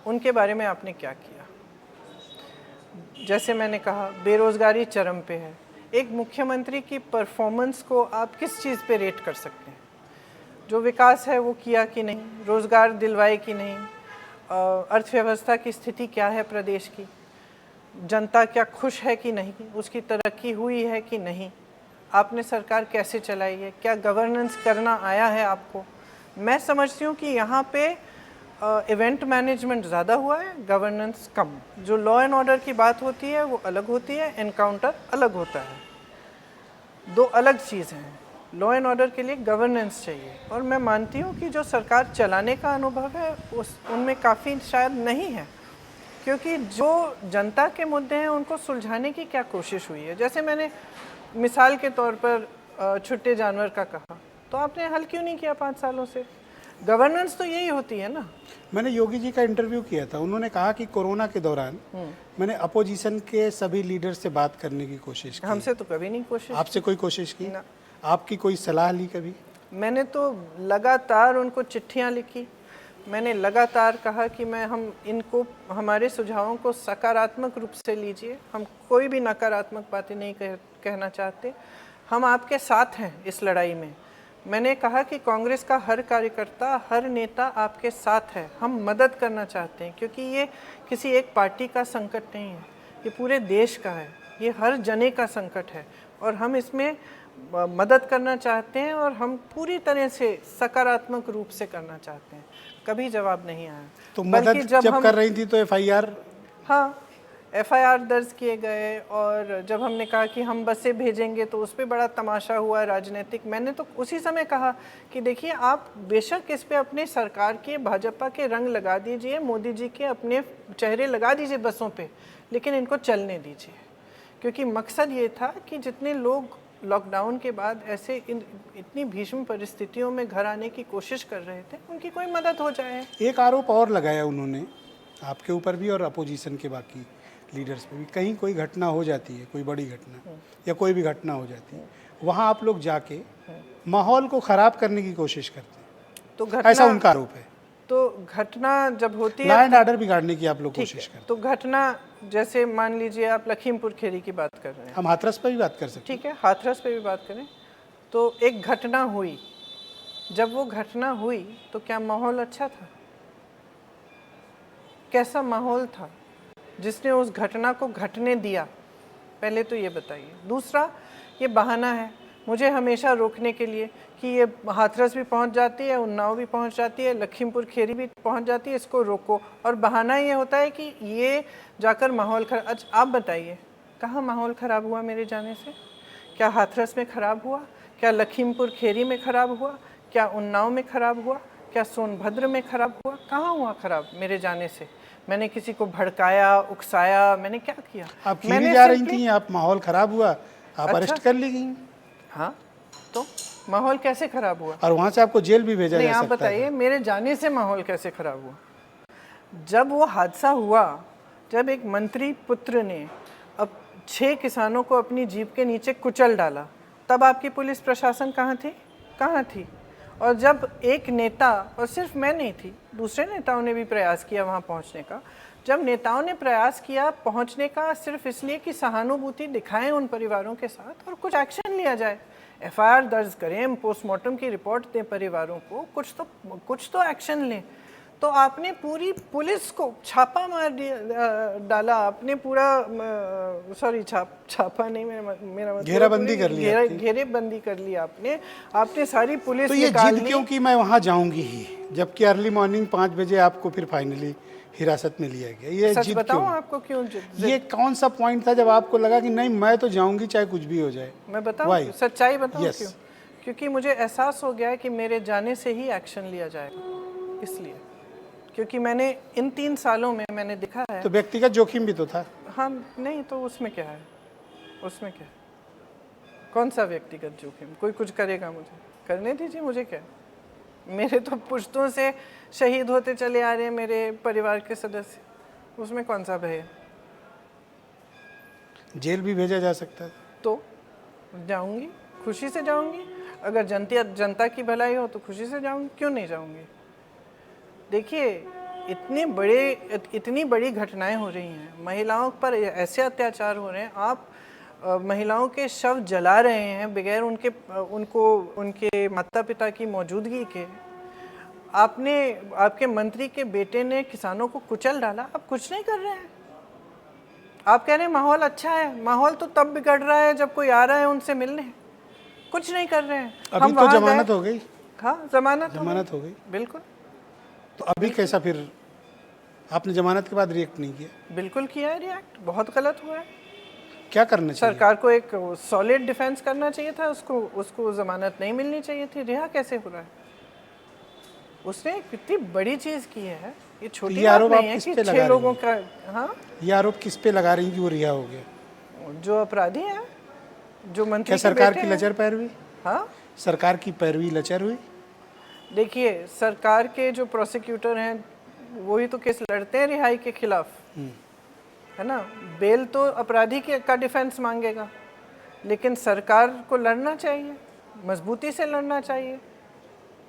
उनके बारे में आपने क्या किया? जैसे मैंने कहा, बेरोजगारी चरम पे है। एक मुख्यमंत्री की परफॉर्मेंस को आप किस चीज़ पे रेट कर सकते हैं? जो विकास है वो किया कि नहीं, रोज़गार दिलवाए कि नहीं, अर्थव्यवस्था की स्थिति क्या है प्रदेश की, जनता क्या खुश है कि नहीं, उसकी तरक्की हुई है कि नहीं, आपने सरकार कैसे चलाई है, क्या गवर्नेंस करना आया है आपको? मैं समझती हूँ कि यहाँ पे इवेंट मैनेजमेंट ज़्यादा हुआ है, गवर्नेंस कम। जो लॉ एंड ऑर्डर की बात होती है वो अलग होती है, एनकाउंटर अलग होता है, दो अलग चीज़ें हैं। लॉ एंड ऑर्डर के लिए गवर्नेंस चाहिए, और मैं मानती हूँ कि जो सरकार चलाने का अनुभव है उनमें काफ़ी शायद नहीं है, क्योंकि जो जनता के मुद्दे हैं उनको सुलझाने की क्या कोशिश हुई है। जैसे मैंने मिसाल के तौर पर छुट्टे जानवर का कहा, तो आपने हल क्यों नहीं किया 5 सालों से? गवर्नेंस तो यही होती है ना। मैंने योगी जी का इंटरव्यू किया था, उन्होंने कहा कि कोरोना के दौरान मैंने अपोजिशन के सभी लीडर से बात करने की कोशिश की। हमसे तो कभी नहीं कोशिश। आपसे कोई कोशिश की? ना। आपकी कोई सलाह ली कभी? मैंने तो लगातार उनको चिट्ठियां लिखी, मैंने लगातार कहा कि हम इनको, हमारे सुझावों को सकारात्मक रूप से लीजिए, हम कोई भी नकारात्मक बातें नहीं कहना चाहते, हम आपके साथ हैं इस लड़ाई में। मैंने कहा कि कांग्रेस का हर कार्यकर्ता, हर नेता आपके साथ है, हम मदद करना चाहते हैं, क्योंकि ये किसी एक पार्टी का संकट नहीं है, ये पूरे देश का है, ये हर जने का संकट है और हम इसमें मदद करना चाहते हैं और हम पूरी तरह से सकारात्मक रूप से करना चाहते हैं। कभी जवाब नहीं आया। तो मदद जब कर रही थी तो एफआईआर, हाँ, एफआईआर दर्ज किए गए और जब हमने कहा कि हम बसें भेजेंगे तो उस पर बड़ा तमाशा हुआ राजनीतिक। मैंने तो उसी समय कहा कि देखिए, आप बेशक इस पे अपने सरकार के, भाजपा के रंग लगा दीजिए, मोदी जी के अपने चेहरे लगा दीजिए बसों पे, लेकिन इनको चलने दीजिए, क्योंकि मकसद ये था कि जितने लोग लॉकडाउन के बाद ऐसे इतनी भीषण परिस्थितियों में घर आने की कोशिश कर रहे थे, उनकी कोई मदद हो जाए। एक आरोप और लगाया उन्होंने आपके ऊपर भी और अपोजिशन के बाकी लीडर्स पे भी, कहीं कोई घटना हो जाती है, कोई बड़ी घटना या कोई भी घटना हो जाती है, वहाँ आप लोग जाके माहौल को ख़राब करने की कोशिश करते हैं, तो घटना, ऐसा उनका आरोप है। तो घटना जब होती है, लॉ एंड ऑर्डर बिगाड़ने की आप लोग कोशिश करते हैं। तो घटना, जैसे मान लीजिए आप लखीमपुर खीरी की बात कर रहे हैं, हम हाथरस पर भी बात कर सकते हैं। ठीक है, हाथरस पे भी बात करें, तो एक घटना हुई, जब वो घटना हुई तो क्या माहौल अच्छा था? कैसा माहौल था जिसने उस घटना को घटने दिया? पहले तो ये बताइए। दूसरा, ये बहाना है मुझे हमेशा रोकने के लिए कि ये हाथरस भी पहुंच जाती है, उन्नाव भी पहुंच जाती है, लखीमपुर खीरी भी पहुंच जाती है, इसको रोको। और बहाना ये होता है कि ये जाकर माहौल खराब। अच्छा, आप बताइए, कहाँ माहौल ख़राब हुआ मेरे जाने से? क्या हाथरस में ख़राब हुआ? क्या लखीमपुर खीरी में ख़राब हुआ? क्या उन्नाव में ख़राब हुआ? क्या सोनभद्र में ख़राब हुआ? कहाँ हुआ ख़राब मेरे जाने से? मैंने किसी को भड़काया, उकसाया? मैंने क्या किया? आप खीरी जा रही थी, आप माहौल ख़राब हुआ, आप अच्छा, अरेस्ट कर ली गई। हाँ, तो माहौल कैसे ख़राब हुआ? और वहाँ से आपको जेल भी भेजा जा सकता है। आप बताइए, मेरे जाने से माहौल कैसे ख़राब हुआ? जब वो हादसा हुआ, जब एक मंत्री पुत्र ने अब 6 किसानों को अपनी जीप के नीचे कुचल डाला, तब आपकी पुलिस प्रशासन कहाँ थी? कहाँ थी? और जब एक नेता, और सिर्फ मैं नहीं थी, दूसरे नेताओं ने भी प्रयास किया वहाँ पहुँचने का, जब नेताओं ने प्रयास किया पहुँचने का सिर्फ इसलिए कि सहानुभूति दिखाएं उन परिवारों के साथ और कुछ एक्शन लिया जाए, एफआईआर दर्ज करें, पोस्टमार्टम की रिपोर्ट दें परिवारों को, कुछ तो एक्शन लें, तो आपने पूरी पुलिस को छापा मार डाला, आपने पूरा, सॉरी, छापा नहीं, मेरा मतलब घेराबंदी कर ली, घेरेबंदी कर ली आपने सारी पुलिस। तो ये जिद क्यों कि मैं वहाँ जाऊंगी ही, जबकि अर्ली मॉर्निंग 5 बजे आपको फिर फाइनली हिरासत में लिया गया? ये सच जिद बताऊं क्यों? आपको क्यों जिद? ये कौन सा पॉइंट था जब आपको लगा कि नहीं, मैं तो जाऊंगी चाहे कुछ भी हो जाए? मैं बताऊं, सच्चाई बताऊं yes. क्यों? क्योंकि मुझे एहसास हो गया है कि मेरे जाने से ही एक्शन लिया जाएगा, इसलिए, क्योंकि मैंने इन 3 सालों में मैंने देखा है। तो व्यक्तिगत जोखिम भी तो था। हाँ, नहीं तो उसमें क्या है? उसमें क्या है? कौन सा व्यक्तिगत जोखिम? कोई कुछ करेगा मुझे? करने दीजिए, मुझे क्या? मेरे तो पुश्तों से शहीद होते चले आ रहे हैं मेरे परिवार के सदस्य, उसमें कौन सा भय है? जेल भी भेजा जा सकता है। तो जाऊंगी, खुशी से जाऊंगी। अगर जनता की भलाई हो तो खुशी से जाऊंगी, क्यों नहीं जाऊंगी? देखिए, इतनी बड़ी घटनाएं हो रही हैं, महिलाओं पर ऐसे अत्याचार हो रहे हैं, आप महिलाओं के शव जला रहे हैं बगैर उनके माता पिता की मौजूदगी के। आपके मंत्री के बेटे ने किसानों को कुचल डाला, आप कुछ नहीं कर रहे हैं। आप कह रहे हैं माहौल अच्छा है, माहौल तो तब बिगड़ रहा है जब कोई आ रहा है उनसे मिलने, कुछ नहीं कर रहे हैं। अभी तो जमानत हो गई। हाँ, जमानत हो गई, बिल्कुल। तो अभी कैसा फिर? आपने जमानत के बाद रिएक्ट नहीं किया? बिल्कुल किया है रिएक्ट, बहुत गलत हुआ है। क्या करना चाहिए? सरकार को एक सॉलिड डिफेंस करना चाहिए था, उसको जमानत नहीं मिलनी चाहिए थी। रिहा कैसे हो रहा है? उसने कितनी बड़ी चीज की है, ये छोटी बात नहीं है कि 6 लोगों का। हाँ, ये आरोप किस पे लगा रही हैं कि वो रिहा हो गया? जो अपराधी हैं, जो मंत्री। क्या सरकार की लचर पैरवी? हाँ, सरकार की पैरवी लचर हुई? देखिए, सरकार के जो प्रोसिक्यूटर हैं वही तो केस लड़ते हैं रिहाई के खिलाफ, है ना। बेल तो अपराधी का डिफेंस मांगेगा, लेकिन सरकार को लड़ना चाहिए, मजबूती से लड़ना चाहिए।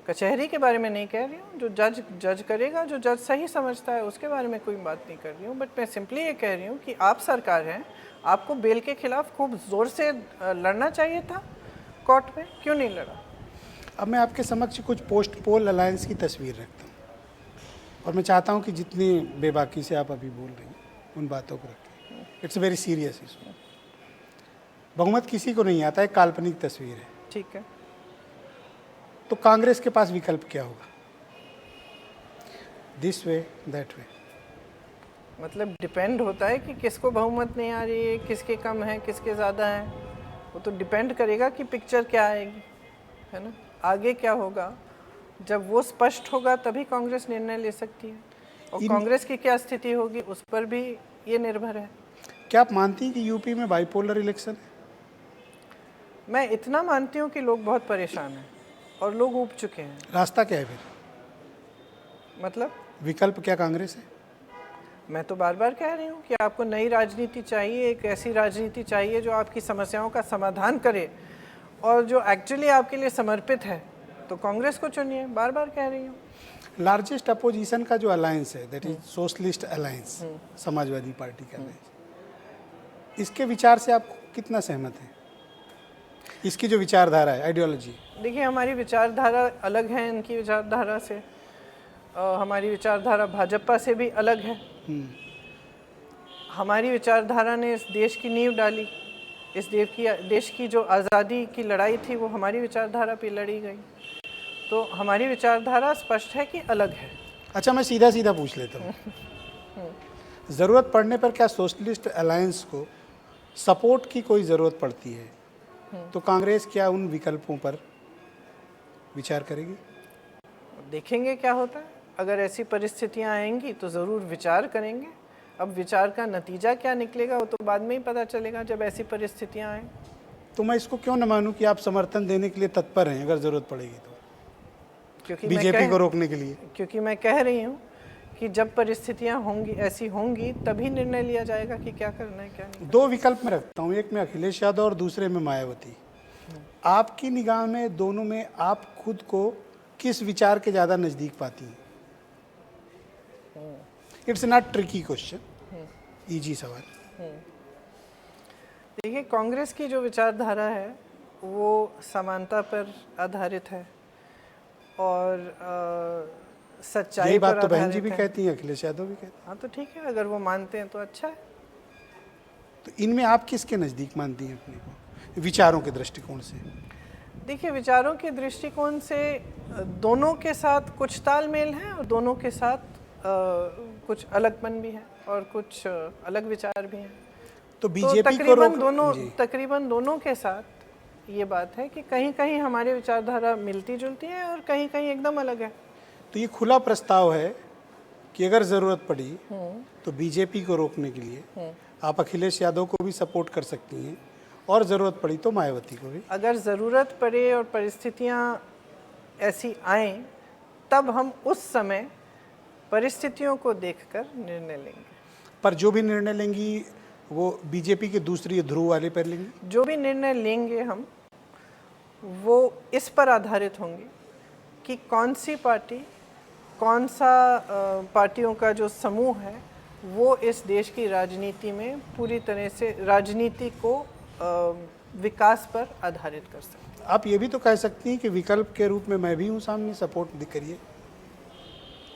कचहरी के बारे में नहीं कह रही हूँ, जो जज करेगा, जो जज सही समझता है उसके बारे में कोई बात नहीं कर रही हूँ। बट मैं सिंपली ये कह रही हूँ कि आप सरकार हैं, आपको बेल के खिलाफ खूब ज़ोर से लड़ना चाहिए था कोर्ट में, क्यों नहीं लड़ा? अब मैं आपके समक्ष कुछ पोस्ट पोल अलायंस की तस्वीर रखता हूँ और मैं चाहता हूँ कि जितनी बेबाकी से आप अभी बोल रही हैं उन बातों को रखें। It's very serious issue. बहुमत किसी को नहीं आता है, काल्पनिक तस्वीर है। ठीक है, तो कांग्रेस के पास विकल्प क्या होगा? This way that way. मतलब डिपेंड होता है कि किसको बहुमत नहीं आ रही है, किसके कम है, किसके ज़्यादा है। वो तो डिपेंड करेगा कि पिक्चर क्या आएगी, है ना, आगे क्या होगा। जब वो स्पष्ट होगा तभी कांग्रेस निर्णय ले सकती है, और कांग्रेस की क्या स्थिति होगी उस पर भी ये निर्भर है। क्या आप मानती हैं कि यूपी में बाइपोलर इलेक्शन है? मैं इतना मानती हूँ कि लोग बहुत परेशान हैं और लोग ऊब चुके हैं। रास्ता क्या है फिर? मतलब विकल्प क्या कांग्रेस है? मैं तो बार बार कह रही हूँ कि आपको नई राजनीति चाहिए, एक ऐसी राजनीति चाहिए जो आपकी समस्याओं का समाधान करे और जो एक्चुअली आपके लिए समर्पित है, तो कांग्रेस को चुनिए। बार बार कह रही हूँ। लार्जेस्ट अपोजिशन का जो अलायंस है, that is socialist alliance, Samajwadi party का अलायंस, इसके विचार से आप कितना सहमत हैं? इसकी जो विचारधारा है, आइडियोलॉजी। देखिए, हमारी विचारधारा अलग है इनकी विचारधारा से। हमारी विचारधारा भाजपा से भी अलग है। हमारी विचारधारा ने इस देश की नींव डाली। इस देश की जो आज़ादी की लड़ाई थी वो हमारी विचारधारा पे लड़ी गई। तो हमारी विचारधारा स्पष्ट है कि अलग है। अच्छा, मैं सीधा सीधा पूछ लेता हूँ, ज़रूरत पड़ने पर क्या सोशलिस्ट अलायंस को सपोर्ट की कोई ज़रूरत पड़ती है तो कांग्रेस क्या उन विकल्पों पर विचार करेगी? देखेंगे क्या होता है। अगर ऐसी परिस्थितियां आएंगी तो ज़रूर विचार करेंगे। अब विचार का नतीजा क्या निकलेगा वो तो बाद में ही पता चलेगा, जब ऐसी परिस्थितियां आएँ। तो मैं इसको क्यों न मानूं कि आप समर्थन देने के लिए तत्पर हैं अगर ज़रूरत पड़ेगी तो, क्योंकि बीजेपी को रोकने के लिए? क्योंकि मैं कह रही हूँ कि जब परिस्थितियां होंगी, ऐसी होंगी, तभी निर्णय लिया जाएगा कि क्या करना है क्या नहीं। दो विकल्प में रखता हूँ, एक में अखिलेश यादव और दूसरे में मायावती। आपकी निगाह में दोनों में आप खुद को किस विचार के ज़्यादा नज़दीक पाती हैं? It's not tricky question, easy सवाल। देखिए, कांग्रेस की जो विचारधारा है वो समानता पर आधारित है और सच्चाई यही पर बात तो बहन आधारित जी भी है। कहती हैं, अखिलेश यादव भी कहते हैं। हाँ, तो ठीक है, अगर वो मानते हैं तो अच्छा है। तो इनमें आप किसके नज़दीक मानती हैं अपने को विचारों के दृष्टिकोण से? देखिए, विचारों के दृष्टिकोण से दोनों के साथ कुछ तालमेल है और दोनों के साथ कुछ अलगपन भी है और कुछ अलग विचार भी हैं। तो तो बीजेपी को तकरीबन दोनों के साथ ये बात है कि कहीं कहीं हमारी विचारधारा मिलती जुलती है और कहीं कहीं एकदम अलग है। तो ये खुला प्रस्ताव है कि अगर ज़रूरत पड़ी तो बीजेपी को रोकने के लिए आप अखिलेश यादव को भी सपोर्ट कर सकती हैं और ज़रूरत पड़ी तो मायावती को भी। अगर ज़रूरत पड़े और परिस्थितियाँ ऐसी आएं, तब हम उस समय परिस्थितियों को देखकर निर्णय लेंगे। पर जो भी निर्णय लेंगी वो बीजेपी के दूसरी ध्रुव वाले पर लेंगी? जो भी निर्णय लेंगे हम, वो इस पर आधारित होंगे कि कौन सी पार्टी, कौन सा पार्टियों का जो समूह है वो इस देश की राजनीति में पूरी तरह से राजनीति को विकास पर आधारित कर सकते हैं। आप ये भी तो कह सकती हैं कि विकल्प के रूप में मैं भी हूँ सामने, सपोर्ट करिए।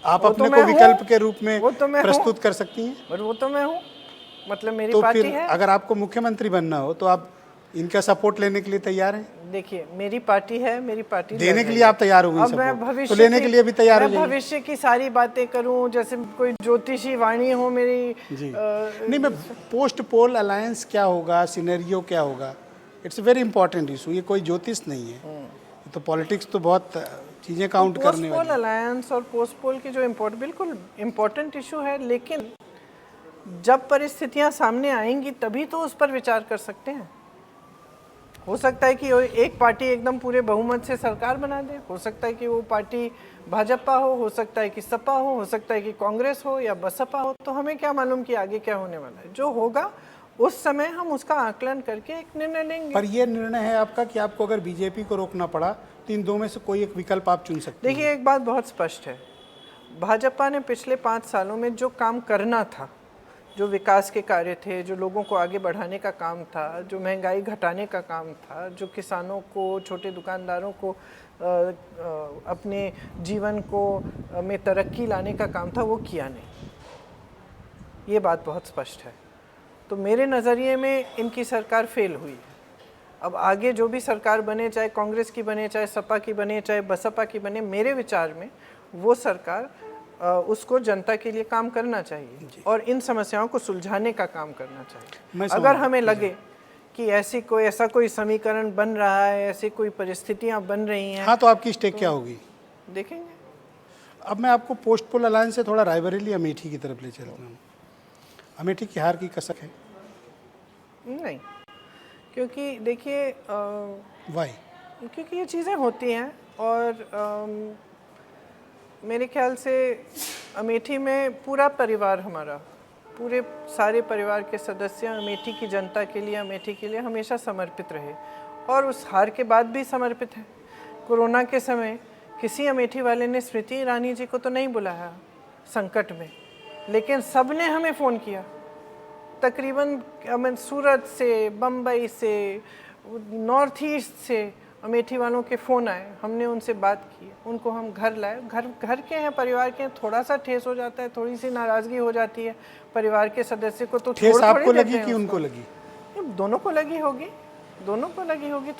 आप अपने को विकल्प के रूप में प्रस्तुत कर सकती हैं। पर वो तो मैं हूँ, मतलब मेरी तो पार्टी फिर है। अगर आपको मुख्यमंत्री बनना हो तो आप इनका सपोर्ट लेने के लिए तैयार हैं? देखिए, मेरी पार्टी है, मेरी पार्टी देने के लिए आप तैयार होंगे, अब मैं तो भविष्य लेने के लिए भी तैयार हो मैं भविष्य की सारी बातें करूं, जैसे कोई ज्योतिषी वाणी हो मेरी जी। नहीं, मैं पोस्ट पोल अलायंस क्या होगा, सिनेरियो क्या होगा, इट्स वेरी इंपॉर्टेंट इशू। ये कोई ज्योतिष नहीं है, तो पॉलिटिक्स तो बहुत चीज़ें काउंट करने पोस्ट पोल अलायंस और पोस्ट पोल की जो बिल्कुल इम्पोर्टेंट इशू है, लेकिन जब परिस्थितियां सामने आएंगी तभी तो उस पर विचार कर सकते हैं। हो सकता है कि एक पार्टी एकदम पूरे बहुमत से सरकार बना दे, हो सकता है कि वो पार्टी भाजपा हो सकता है कि सपा हो सकता है कि कांग्रेस हो या बसपा हो। तो हमें क्या मालूम कि आगे क्या होने वाला है। जो होगा उस समय हम उसका आकलन करके एक निर्णय लेंगे। पर यह निर्णय है आपका कि आपको अगर बीजेपी को रोकना पड़ा तो इन दो में से कोई एक विकल्प आप चुन सकते हैं। देखिए, एक बात बहुत स्पष्ट है, भाजपा ने पिछले 5 सालों में जो काम करना था, जो विकास के कार्य थे, जो लोगों को आगे बढ़ाने का काम था, जो महंगाई घटाने का काम था, जो किसानों को, छोटे दुकानदारों को अपने जीवन को में तरक्की लाने का काम था, वो किया नहीं। ये बात बहुत स्पष्ट है। तो मेरे नज़रिए में इनकी सरकार फेल हुई है। अब आगे जो भी सरकार बने, चाहे कांग्रेस की बने, चाहे सपा की बने, चाहे बसपा की बने, मेरे विचार में वो सरकार उसको जनता के लिए काम करना चाहिए और इन समस्याओं को सुलझाने का काम करना चाहिए। अगर हमें लगे कि ऐसा कोई समीकरण बन रहा है, ऐसी कोई परिस्थितियां बन रही हैं, हाँ, तो आपकी स्टेक क्या होगी? देखेंगे। अब मैं आपको पोस्ट पोल अलायंस से थोड़ा रायबरेली अमेठी की तरफ ले चलता हूँ। अमेठी की हार की कसक है? नहीं, क्योंकि देखिए वाई? क्योंकि ये चीज़ें होती हैं और मेरे ख्याल से अमेठी में पूरा परिवार हमारा, पूरे सारे परिवार के सदस्य अमेठी की जनता के लिए, अमेठी के लिए हमेशा समर्पित रहे और उस हार के बाद भी समर्पित है। कोरोना के समय किसी अमेठी वाले ने स्मृति ईरानी जी को तो नहीं बुलाया संकट में, लेकिन सब ने हमें फ़ोन किया। तकरीबन सूरत से, बम्बई से, नॉर्थ ईस्ट से अमेठी वालों के फ़ोन आए, हमने उनसे बात की, उनको हम घर लाए। घर के हैं, परिवार के हैं, थोड़ा सा ठेस हो जाता है, थोड़ी सी नाराज़गी हो जाती है परिवार के सदस्य को, तो ठेस आपको लगी कि उनको लगी? दोनों को लगी होगी, दोनों को लगी होगी।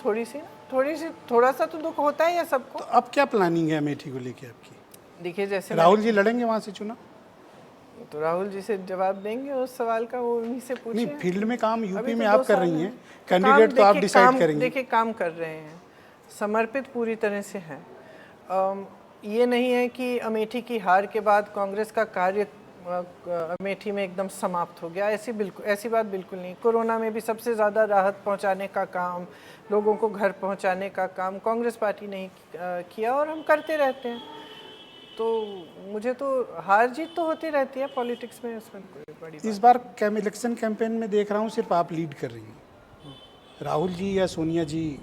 थोड़ा सा तो दुख होता है या सबको। तो अब क्या प्लानिंग है अमेठी को लेके आपकी? देखिए, जैसे राहुल जी लड़ेंगे वहाँ से चुनाव? तो राहुल जी से जवाब देंगे उस सवाल का, वो उन्हीं से पूछिए। नहीं, फील्ड में काम यूपी तो में आप कर रही हैं, कैंडिडेट तो आप डिसाइड करेंगे। देखिए, काम कर रहे हैं, समर्पित पूरी तरह से हैं। ये नहीं है कि अमेठी की हार के बाद कांग्रेस का कार्य अमेठी में एकदम समाप्त हो गया, ऐसी बात बिल्कुल नहीं। कोरोना में भी सबसे ज़्यादा राहत पहुंचाने का काम, लोगों को घर पहुंचाने का काम कांग्रेस पार्टी ने किया और हम करते रहते हैं। तो मुझे तो हार जीत तो होती रहती है पॉलिटिक्स में, इसमें कोई बड़ी बात। इस बार इलेक्शन कैंपेन में देख रहा हूँ सिर्फ आप लीड कर रही हैं, राहुल जी या सोनिया जी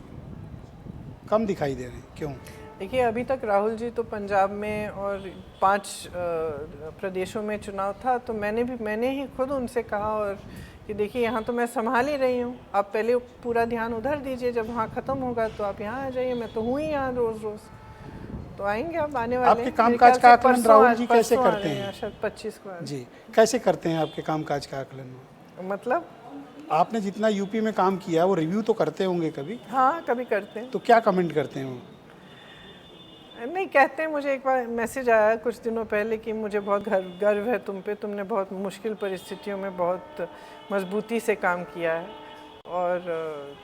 कम दिखाई दे रहे हैं, क्यों? देखिए, अभी तक राहुल जी तो पंजाब में और 5 प्रदेशों में चुनाव था, तो मैंने ही खुद उनसे कहा और कि देखिए, यहाँ तो मैं संभाल ही रही हूँ, आप पहले पूरा ध्यान उधर दीजिए, जब वहाँ ख़त्म होगा तो आप यहाँ आ जाइए। मैं तो हूँ ही यहाँ रोज़, तो आएंगे अब आने वाले। आपके कामकाज का आकलन राहुल जी कैसे करते हैं? शायद 25 को जी, कैसे करते हैं आपके कामकाज का आकलन? मतलब आपने जितना यूपी में काम किया वो रिव्यू तो करते होंगे कभी? हाँ, कभी करते हैं। तो क्या कमेंट करते हैं वो? नहीं कहते हैं। मुझे एक बार मैसेज आया कुछ दिनों पहले कि मुझे बहुत गर्व है तुम पे, तुमने बहुत मुश्किल परिस्थितियों में बहुत मजबूती से काम किया है, और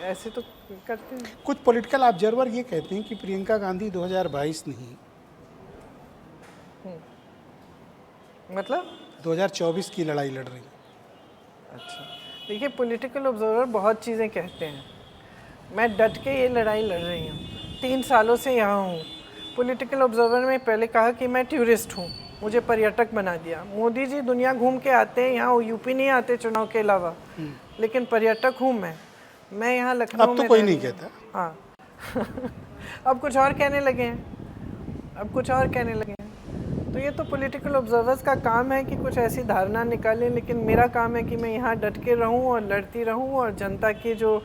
ऐसे तो करते हैं। कुछ पॉलिटिकल ऑब्जर्वर ये कहते हैं कि प्रियंका गांधी 2022 नहीं, मतलब 2024 की लड़ाई लड़ रही है। अच्छा, देखिए, पॉलिटिकल ऑब्जर्वर बहुत चीज़ें कहते हैं, मैं डट के ये लड़ाई लड़ रही हूँ, 3 सालों से यहाँ हूँ। पॉलिटिकल ऑब्जर्वर में पहले कहा कि मैं टूरिस्ट हूँ, मुझे पर्यटक बना दिया। मोदी जी दुनिया घूम के आते हैं, यहाँ यूपी नहीं आते चुनाव के अलावा, लेकिन पर्यटक हूँ मैं यहाँ लखनऊ में। अब तो कोई नहीं कहता। हाँ अब कुछ और कहने लगे हैं, तो ये तो पॉलिटिकल ऑब्जर्वर्स का काम है कि कुछ ऐसी धारणा निकालें, लेकिन मेरा काम है कि मैं यहाँ डट के रहूँ और लड़ती रहूँ और जनता की जो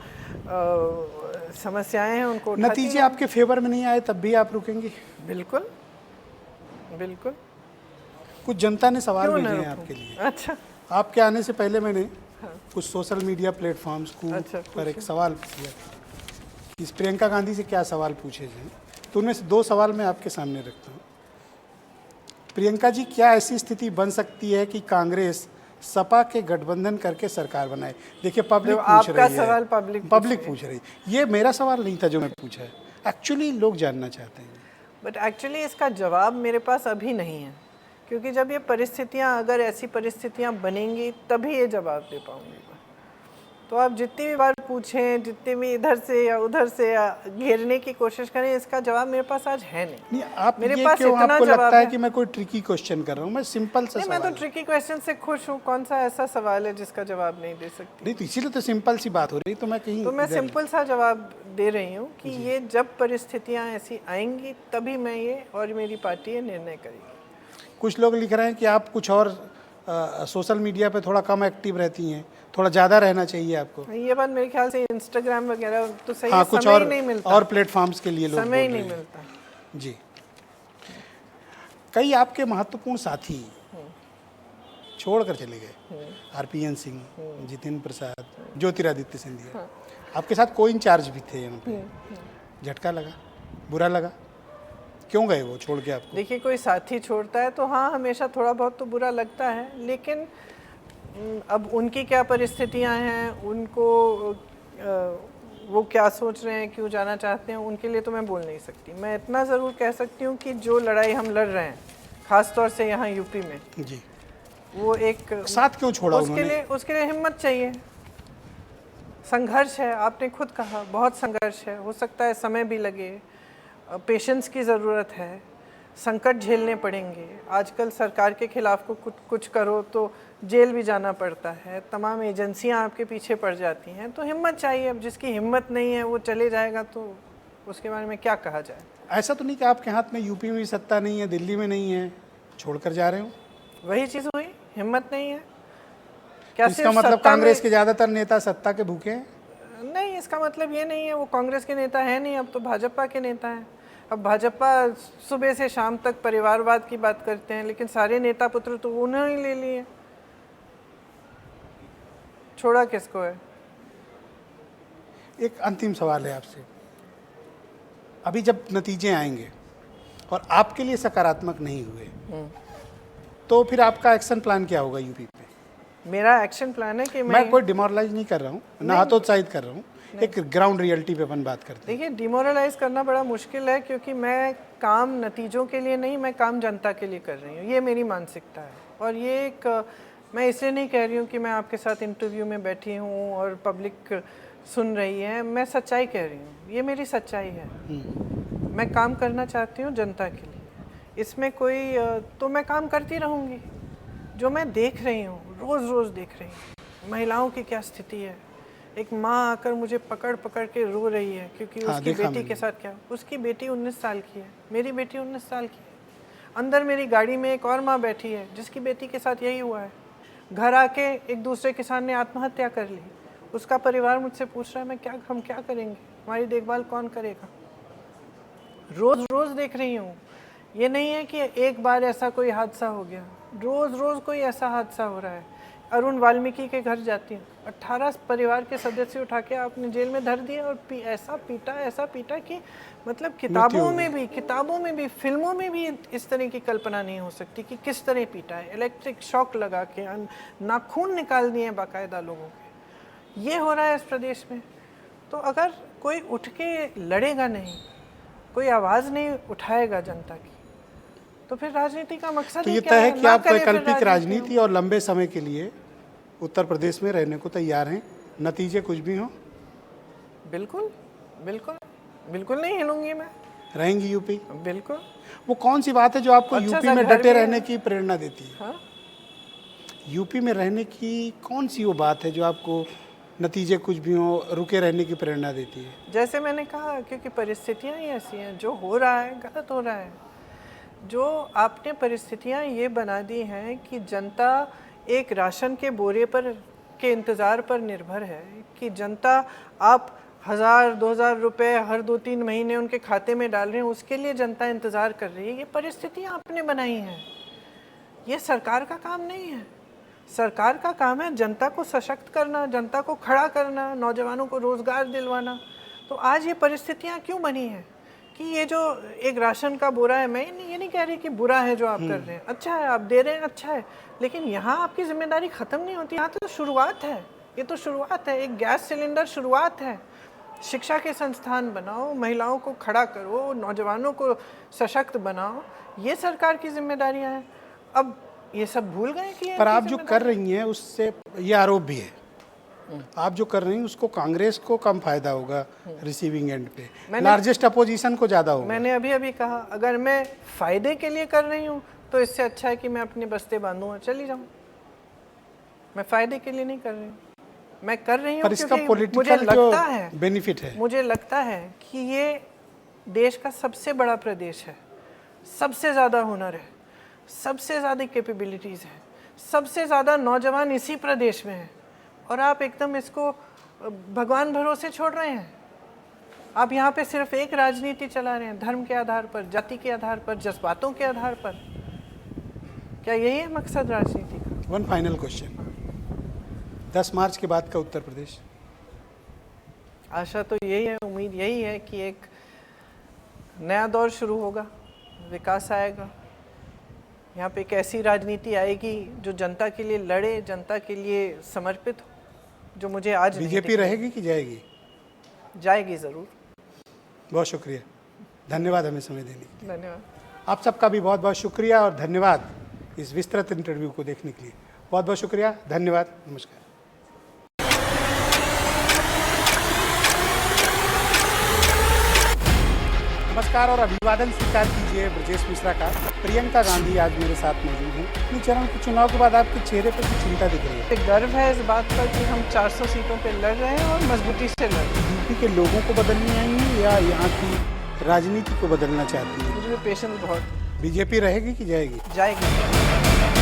समस्याएं हैं उनको उठाती नतीजे आपके फेवर में नहीं आए तब भी आप रुकेंगी? बिल्कुल। कुछ जनता ने सवाल क्यों भेजे ना हैं रुकूं? आपके लिए। अच्छा, आपके आने से पहले मैंने कुछ सोशल मीडिया प्लेटफॉर्म्स को पर एक सवाल किया कि इस प्रियंका गांधी से क्या सवाल पूछे जाएं, तो उनमें से 2 सवाल मैं आपके सामने रखता हूँ। प्रियंका जी, क्या ऐसी स्थिति बन सकती है कि कांग्रेस सपा के गठबंधन करके सरकार बनाए? देखिए, पब्लिक पूछ रही है, सवाल पब्लिक पूछ रही है, ये मेरा सवाल नहीं था जो मैं पूछा है, एक्चुअली लोग जानना चाहते हैं। बट एक्चुअली इसका जवाब मेरे पास अभी नहीं है, क्योंकि जब ये परिस्थितियाँ, अगर ऐसी परिस्थितियाँ बनेंगी तभी ये जवाब दे पाऊँगी। तो आप जितनी भी बार पूछें, जितनी भी इधर से या उधर से या घेरने की कोशिश करें, इसका जवाब मेरे पास आज है नहीं। नहीं, आप मेरे ये पास क्यों इतना आपको जवाब लगता है है। कि मैं कोई ट्रिकी क्वेश्चन कर रहा हूँ? मैं सिंपल सा नहीं, मैं सवाल तो ट्रिकी क्वेश्चन से खुश हूँ। कौन सा ऐसा सवाल है जिसका जवाब नहीं दे सकती? नहीं, तो इसीलिए तो सिंपल सी बात हो रही, तो मैं कहीं तो मैं इधर- सिंपल सा जवाब दे रही हूँ कि ये जब परिस्थितियाँ ऐसी आएंगी तभी मैं ये और मेरी पार्टी ये निर्णय करेगी। कुछ लोग लिख रहे हैं कि आप कुछ और सोशल मीडिया पे थोड़ा कम एक्टिव रहती हैं, थोड़ा ज़्यादा रहना चाहिए आपको। ये बात मेरे ख्याल से इंस्टाग्राम वगैरह तो सही हाँ, है, कुछ समय और ही नहीं मिलता। और प्लेटफॉर्म्स के लिए लोग समय ही बोल नहीं रहे हैं। मिलता। जी, कई आपके महत्वपूर्ण साथी छोड़ कर चले गए, आरपीएन सिंह, जितेंद्र प्रसाद, ज्योतिरादित्य सिंधिया, आपके साथ को इंचार्ज भी थे यहाँ पे। झटका लगा, बुरा लगा? क्यों गए वो छोड़ के आपको? देखिए, कोई साथी छोड़ता है तो हाँ, हमेशा थोड़ा बहुत तो बुरा लगता है, लेकिन अब उनकी क्या परिस्थितियां हैं, उनको वो क्या सोच रहे हैं, क्यों जाना चाहते हैं, उनके लिए तो मैं बोल नहीं सकती। मैं इतना ज़रूर कह सकती हूँ कि जो लड़ाई हम लड़ रहे हैं, ख़ास तौर से यहाँ यूपी में, जी, वो एक साथ क्यों छोड़ा उन्होंने? उसके लिए हिम्मत चाहिए, संघर्ष है। आपने खुद कहा, बहुत संघर्ष है। हो सकता है समय भी लगे, पेशेंस की ज़रूरत है, संकट झेलने पड़ेंगे। आजकल सरकार के खिलाफ को कुछ करो तो जेल भी जाना पड़ता है, तमाम एजेंसियां आपके पीछे पड़ जाती हैं, तो हिम्मत चाहिए। अब जिसकी हिम्मत नहीं है वो चले जाएगा तो उसके बारे में क्या कहा जाए। ऐसा तो नहीं कि आपके हाथ में यूपी में भी सत्ता नहीं है, दिल्ली में नहीं है, छोड़कर जा रहे हो? वही चीज़ हुई, हिम्मत नहीं है। क्या इसका सिर्फ मतलब सत्ता कांग्रेस में- के ज़्यादातर नेता सत्ता के भूखे हैं? नहीं, इसका मतलब ये नहीं है वो कांग्रेस के नेता है नहीं, अब तो भाजपा के नेता हैं। अब भाजपा सुबह से शाम तक परिवारवाद की बात करते हैं, लेकिन सारे नेता पुत्र तो उन्होंने ही ले लिए, छोड़ा किसको है? एक अंतिम सवाल है आपसे, अभी जब नतीजे आएंगे और आपके लिए सकारात्मक नहीं हुए तो फिर आपका एक्शन प्लान क्या होगा यूपी पे? मेरा एक्शन प्लान है कि मैं कोई डिमोरलाइज नहीं कर रहा हूँ, ना हतोत्साहित कर रहा हूँ, एक ग्राउंड रियलिटी पे अपन बात करते हैं। देखिए, डिमोरलाइज करना बड़ा मुश्किल है, क्योंकि मैं काम नतीजों के लिए नहीं, मैं काम जनता के लिए कर रही हूँ। ये मेरी मानसिकता है। और ये एक मैं इसलिए नहीं कह रही हूँ कि मैं आपके साथ इंटरव्यू में बैठी हूँ और पब्लिक सुन रही है। मैं सच्चाई कह रही हूँ, ये मेरी सच्चाई है। मैं काम करना चाहती हूँ जनता के लिए, इसमें कोई तो मैं काम करती रहूँगी। जो मैं देख रही हूँ, रोज़ रोज़ देख रही हूँ, महिलाओं की क्या स्थिति है। एक माँ आकर मुझे पकड़ पकड़ के रो रही है क्योंकि उसकी बेटी के साथ क्या, उसकी बेटी 19 साल की है, मेरी बेटी 19 साल की है। अंदर मेरी गाड़ी में एक और माँ बैठी है जिसकी बेटी के साथ यही हुआ है। घर आके एक दूसरे किसान ने आत्महत्या कर ली, उसका परिवार मुझसे पूछ रहा है हम क्या करेंगे, हमारी देखभाल कौन करेगा। रोज़ रोज़ देख रही हूँ। ये नहीं है कि एक बार ऐसा कोई हादसा हो गया, रोज़ रोज़ कोई ऐसा हादसा हो रहा है। अरुण वाल्मीकि के घर जाती हूँ, 18 परिवार के सदस्य उठा के आपने जेल में धर दिया और ऐसा पीटा कि मतलब किताबों में भी फिल्मों में भी इस तरह की कल्पना नहीं हो सकती कि किस तरह पीटा है। इलेक्ट्रिक शॉक लगा के नाखून निकाल दिए बाकायदा लोगों के। ये हो रहा है इस प्रदेश में। तो अगर कोई उठ के लड़ेगा नहीं, कोई आवाज़ नहीं उठाएगा जनता की, तो फिर राजनीति का मकसद तो ही ये क्या तय है है? कि ना आप करें फिर वैकल्पिक राजनीति और लंबे समय के लिए उत्तर प्रदेश में रहने को तैयार हैं, नतीजे कुछ भी हों? बिल्कुल बिल्कुल बिल्कुल नहीं हिलूंगी मैं। रहेंगी यूपी? बिल्कुल। वो कौन सी बात है जो आपको अच्छा यूपी सा में घर डटे भी है। रहने की प्रेरणा देती है? हाँ, यूपी में रहने की कौन सी वो बात है जो आपको नतीजे कुछ भी हो रुके रहने की प्रेरणा देती है? जैसे मैंने कहा, क्योंकि परिस्थितियाँ ही ऐसी हैं, जो हो रहा है गलत हो रहा है। जो आपने परिस्थितियाँ ये बना दी हैं कि जनता एक राशन के बोरे पर के इंतज़ार पर निर्भर है, कि जनता आप 1000-2000 रुपए हर 2-3 महीने उनके खाते में डाल रहे हैं, उसके लिए जनता इंतज़ार कर रही है। ये परिस्थितियाँ आपने बनाई हैं, ये सरकार का काम नहीं है। सरकार का काम है जनता को सशक्त करना, जनता को खड़ा करना, नौजवानों को रोज़गार दिलवाना। तो आज ये परिस्थितियाँ क्यों बनी हैं कि ये जो एक राशन का बोरा है, मैं ये नहीं कह रही कि बुरा है जो आप कर रहे हैं, अच्छा है आप दे रहे हैं, अच्छा है, लेकिन यहाँ आपकी जिम्मेदारी ख़त्म नहीं होती। यहाँ तो शुरुआत है, ये तो शुरुआत है। एक गैस सिलेंडर शुरुआत है। शिक्षा के संस्थान बनाओ, महिलाओं को खड़ा करो, नौजवानों को सशक्त बनाओ, ये सरकार की जिम्मेदारियाँ हैं। अब ये सब भूल गए कि पर आप जो कर रही हैं उससे ये आरोप भी है आप जो कर रही हैं उसको कांग्रेस को कम फायदा होगा रिसीविंग एंड पे, मैंने- लार्जेस्ट अपोजिशन को ज़्यादा होगा। मैंने अभी अभी कहा अगर मैं फ़ायदे के लिए कर रही हूँ तो इससे अच्छा है कि मैं अपने बस्ते बांधूँ और चली जाऊँ। मैं फ़ायदे के लिए नहीं कर रही हूँ, मैं कर रही हूँ पर इसका क्योंकि मुझे पॉलिटिकल जो लगता है बेनिफिट है, मुझे लगता है कि ये देश का सबसे बड़ा प्रदेश है, सबसे ज़्यादा हुनर है, सबसे ज़्यादा कैपेबिलिटीज़ है, सबसे ज़्यादा नौजवान इसी प्रदेश में हैं और आप एकदम इसको भगवान भरोसे छोड़ रहे हैं। आप यहाँ पे सिर्फ एक राजनीति चला रहे हैं, धर्म के आधार पर, जाति के आधार पर, जज्बातों के आधार पर। क्या यही है मकसद राजनीति का? वन फाइनल क्वेश्चन, 10 मार्च के बाद का उत्तर प्रदेश? आशा तो यही है, उम्मीद यही है कि एक नया दौर शुरू होगा, विकास आएगा, यहाँ पे एक ऐसी राजनीति आएगी जो जनता के लिए लड़े, जनता के लिए समर्पित हो, जो मुझे आज नहीं बीजेपी दिख रही। रहेगी कि जाएगी? जाएगी ज़रूर। बहुत शुक्रिया, धन्यवाद हमें समय देने के लिए। धन्यवाद। आप सबका भी बहुत बहुत शुक्रिया और धन्यवाद इस विस्तृत इंटरव्यू को देखने के लिए। बहुत बहुत शुक्रिया, धन्यवाद, नमस्कार। नमस्कार और अभिवादन स्वीकार कीजिए ब्रजेश मिश्रा का। प्रियंका गांधी आज मेरे साथ मौजूद हैं। अपनी चरण के चुनाव के बाद आपके चेहरे पर कुछ चिंता दिख रही है। एक गर्व है इस बात पर कि हम 400 सीटों पे लड़ रहे हैं और मजबूती से लड़ रहे हैं। यूपी के लोगों को बदलनी आई है या यहाँ की राजनीति को बदलना चाहती है? मुझे पेशेंस बहुत। बीजेपी रहेगी कि जाएगी? जाएगी।